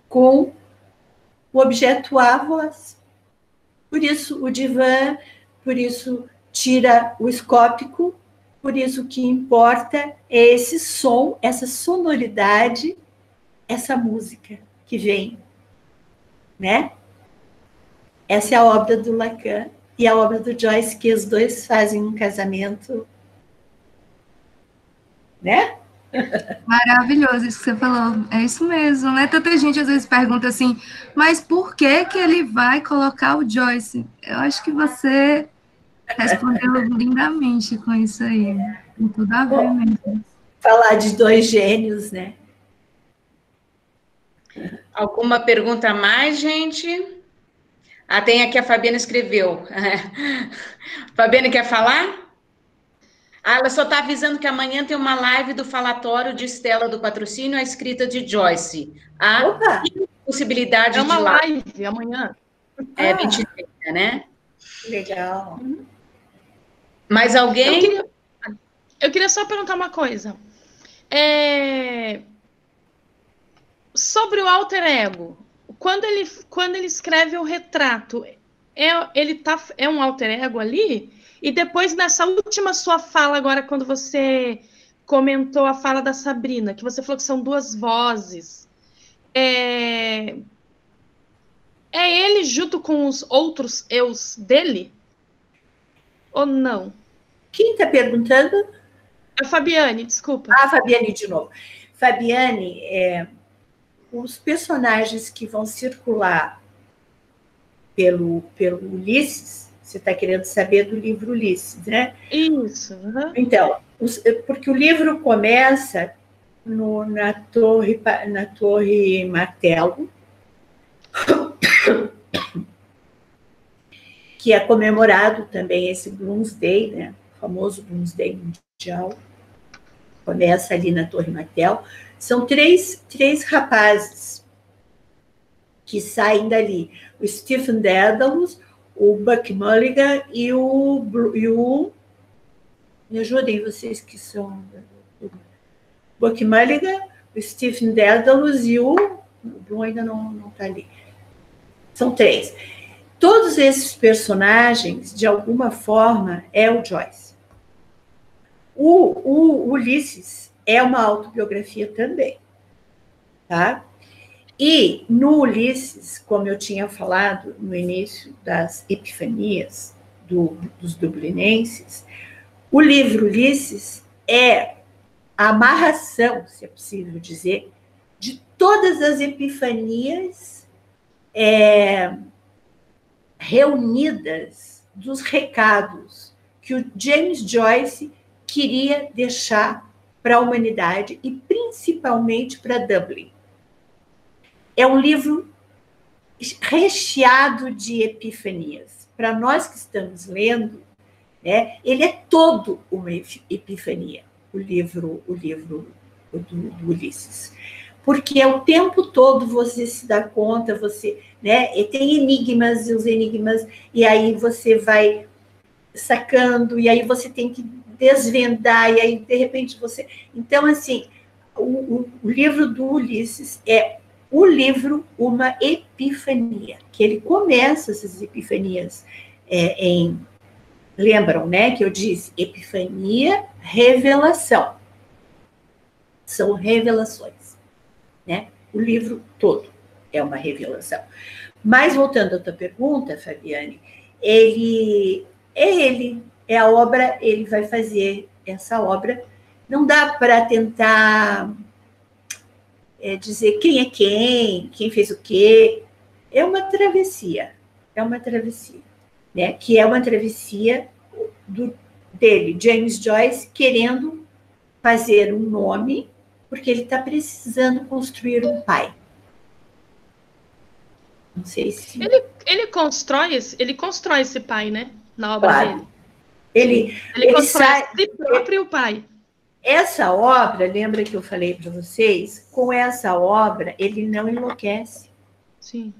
Com o objeto A, voz. Por isso, o divã, por isso, tira o escópico, por isso o que importa é esse som, essa sonoridade, essa música que vem, né? Essa é a obra do Lacan e a obra do Joyce, que os dois fazem um casamento, né? Maravilhoso isso que você falou. É isso mesmo, né? Tanta gente às vezes pergunta assim, mas por que que ele vai colocar o Joyce? Eu acho que você respondeu lindamente com isso aí. Tem tudo a ver mesmo. Falar de dois gênios, né? Alguma pergunta a mais, gente? Ah, tem aqui a Fabiana escreveu. Fabiana, quer falar? Ah, ela só está avisando que amanhã tem uma live do falatório de Estela do Patrocínio, a escrita de Joyce. A possibilidade é uma de live amanhã. É 23, né? Legal. Mais alguém? Eu queria só perguntar uma coisa. Sobre o alter ego, quando ele escreve o retrato, é um alter ego ali? E depois, nessa última sua fala, agora, quando você comentou a fala da Sabrina, que você falou que são duas vozes, é ele junto com os outros eus dele? Ou não? Quem está perguntando? A Fabiane, desculpa. Ah, a Fabiane de novo. Fabiane, os personagens que vão circular pelo Ulisses, você está querendo saber do livro Ulisses, né? Isso. Uhum. Então, porque o livro começa na Torre Martelo, que é comemorado também esse Bloomsday, né? O famoso Bloomsday Mundial. Começa ali na Torre Martelo. São três rapazes que saem dali. O Stephen Dedalus, o Buck Mulligan e o me ajudem vocês que são... Buck Mulligan, o Stephen Dedalus e o Bruno ainda não está ali. São três. Todos esses personagens, de alguma forma, é o Joyce. O Ulisses é uma autobiografia também, tá? E no Ulisses, como eu tinha falado no início das epifanias dos dublinenses, o livro Ulisses é a amarração, se é possível dizer, de todas as epifanias reunidas dos recados que o James Joyce queria deixar para a humanidade e principalmente para Dublin. É um livro recheado de epifanias. Para nós que estamos lendo, né, ele é todo uma epifania, o livro do Ulisses. Porque o tempo todo você se dá conta, né, tem enigmas e os enigmas, e aí você vai sacando, e aí você tem que desvendar, e aí, de repente, você... Então, assim, o livro do Ulisses é o livro Uma Epifania, que ele começa essas epifanias lembram, né, que eu disse epifania, revelação. São revelações, né? O livro todo é uma revelação. Mas, voltando à tua pergunta, Fabiane, ele é a obra, ele vai fazer essa obra. Não dá para tentar dizer quem é quem fez o quê. É uma travessia, né? Que é uma travessia dele, James Joyce, querendo fazer um nome, porque ele está precisando construir um pai. Não sei se... Ele constrói esse pai, né? Na obra dele. Ele constrói si próprio pai. Essa obra, lembra que eu falei para vocês? Com essa obra, ele não enlouquece. Sim.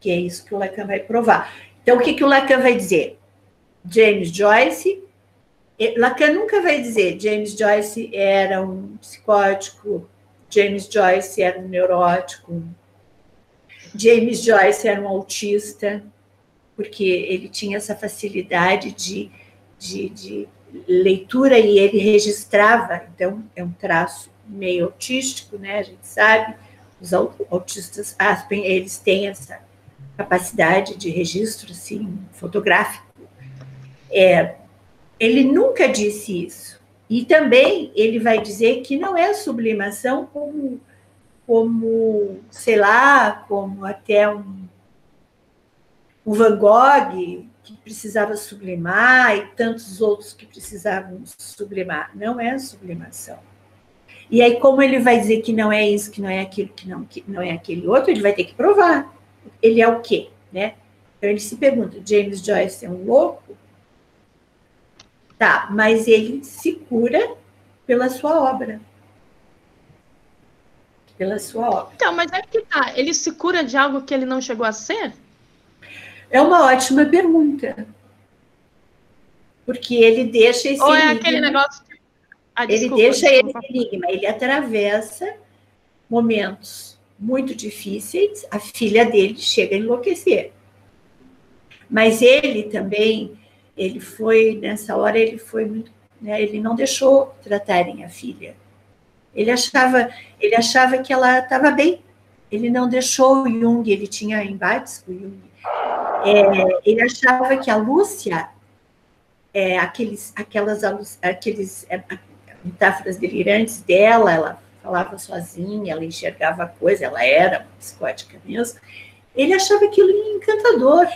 Que é isso que o Lacan vai provar. Então, o que o Lacan vai dizer? James Joyce... Lacan nunca vai dizer James Joyce era um psicótico, James Joyce era um neurótico, James Joyce era um autista, porque ele tinha essa facilidade de leitura e ele registrava, então é um traço meio autístico, né? A gente sabe, os autistas Aspen, eles têm essa capacidade de registro, assim, fotográfico. Ele nunca disse isso. E também ele vai dizer que não é sublimação como sei lá, como até um Van Gogh, que precisava sublimar, e tantos outros que precisavam sublimar. Não é sublimação. E aí, como ele vai dizer que não é isso, que não é aquilo, que não é aquele outro, ele vai ter que provar. Ele é o quê? Né? Então, ele se pergunta, James Joyce é um louco? Tá, mas ele se cura pela sua obra. Pela sua obra. Então, mas é que tá, ele se cura de algo que ele não chegou a ser? É uma ótima pergunta. Porque ele deixa esse Ou é enigma, aquele negócio que... ele deixa esse enigma, ele atravessa momentos muito difíceis, a filha dele chega a enlouquecer. Mas ele também, ele foi, nessa hora, ele foi muito, né, ele não deixou tratarem a filha. Ele achava que ela estava bem. Ele não deixou o Jung, ele tinha embates com o Jung. Ele achava que a Lúcia, aqueles metáforas delirantes dela, ela falava sozinha, ela enxergava a coisa, ela era uma psicótica mesmo. Ele achava aquilo encantador.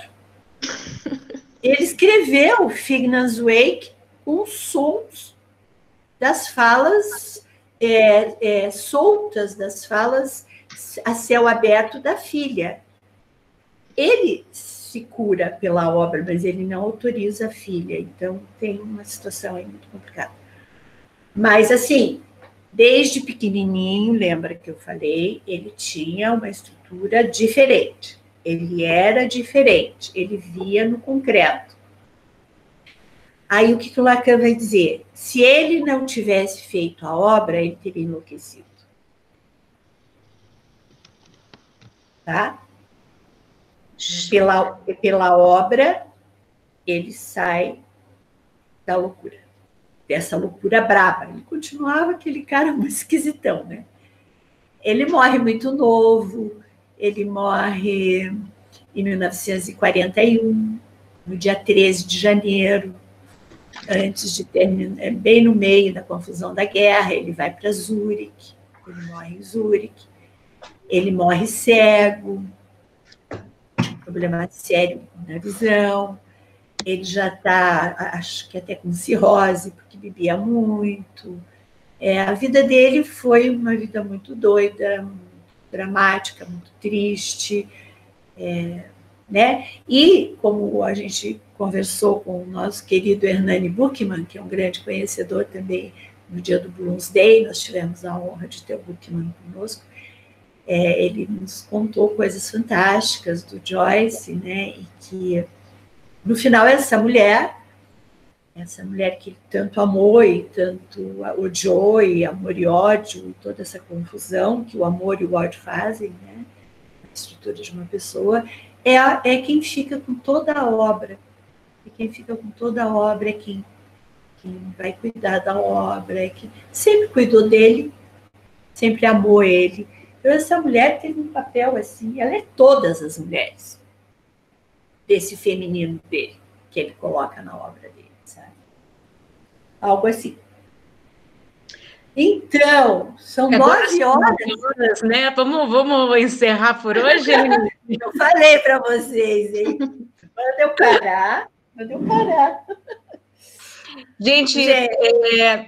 Ele escreveu Fignan's Wake com sons das falas soltas, das falas a céu aberto da filha. Ele se cura pela obra, mas ele não autoriza a filha, então tem uma situação aí muito complicada. Mas, assim, desde pequenininho, lembra que eu falei, ele tinha uma estrutura diferente. Ele era diferente, ele via no concreto. Aí o que o Lacan vai dizer? Se ele não tivesse feito a obra, ele teria enlouquecido. Tá? Pela obra, ele sai da loucura. Dessa loucura braba. Ele continuava aquele cara muito esquisitão, né? Ele morre muito novo, ele morre em 1941, no dia 13 de janeiro, antes de terminar, bem no meio da confusão da guerra, ele vai para Zurique, ele morre em Zurique, ele morre cego, problema sério na visão, ele já está, acho que até com cirrose, porque bebia muito. A vida dele foi uma vida muito doida, muito dramática, muito triste, né? E, como a gente conversou com o nosso querido Hernani Buchmann, que é um grande conhecedor também, no dia do Bloomsday, nós tivemos a honra de ter o Buchmann conosco, ele nos contou coisas fantásticas do Joyce, né? E que, no final, essa mulher que ele tanto amou e tanto odiou, e amor e ódio, e toda essa confusão que o amor e o ódio fazem, né? A estrutura de uma pessoa, é quem fica com toda a obra. E quem fica com toda a obra é quem vai cuidar da obra, é quem sempre cuidou dele, sempre amou ele. Então, essa mulher teve um papel assim, ela é todas as mulheres desse feminino dele, que ele coloca na obra dele, sabe? Algo assim. Então, são 9 horas. Né? Vamos encerrar por hoje? Eu falei para vocês, hein? Manda eu parar. Gente,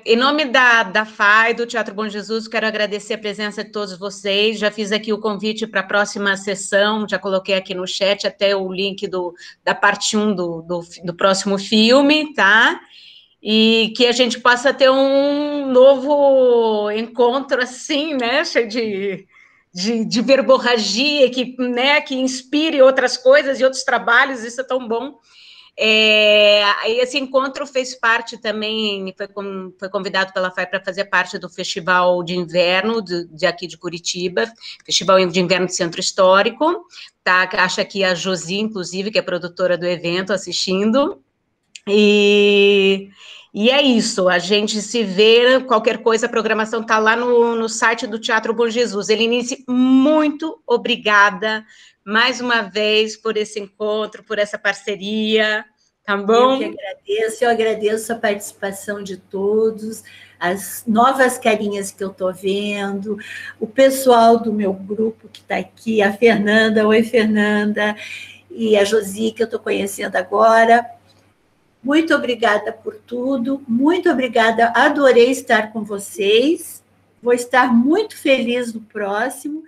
em nome da FAI, do Teatro Bom Jesus, quero agradecer a presença de todos vocês. Já fiz aqui o convite para a próxima sessão, já coloquei aqui no chat até o link da parte 1 do próximo filme, tá? E que a gente possa ter um novo encontro assim, né? Cheio de verborragia, que inspire outras coisas e outros trabalhos, isso é tão bom. Esse encontro fez parte também, foi convidado pela FAI para fazer parte do Festival de Inverno de aqui de Curitiba, Festival de Inverno do Centro Histórico, tá? Acho aqui a Josi, inclusive, que é produtora do evento, assistindo. E é isso, a gente se vê, qualquer coisa, a programação está lá no site do Teatro Bom Jesus. Helenice, muito obrigada mais uma vez por esse encontro, por essa parceria, Tá bom? Eu agradeço a participação de todos, as novas carinhas que eu estou vendo, o pessoal do meu grupo que está aqui, a Fernanda, oi Fernanda, e a Josi, que eu estou conhecendo agora. Muito obrigada por tudo, muito obrigada, adorei estar com vocês, vou estar muito feliz no próximo.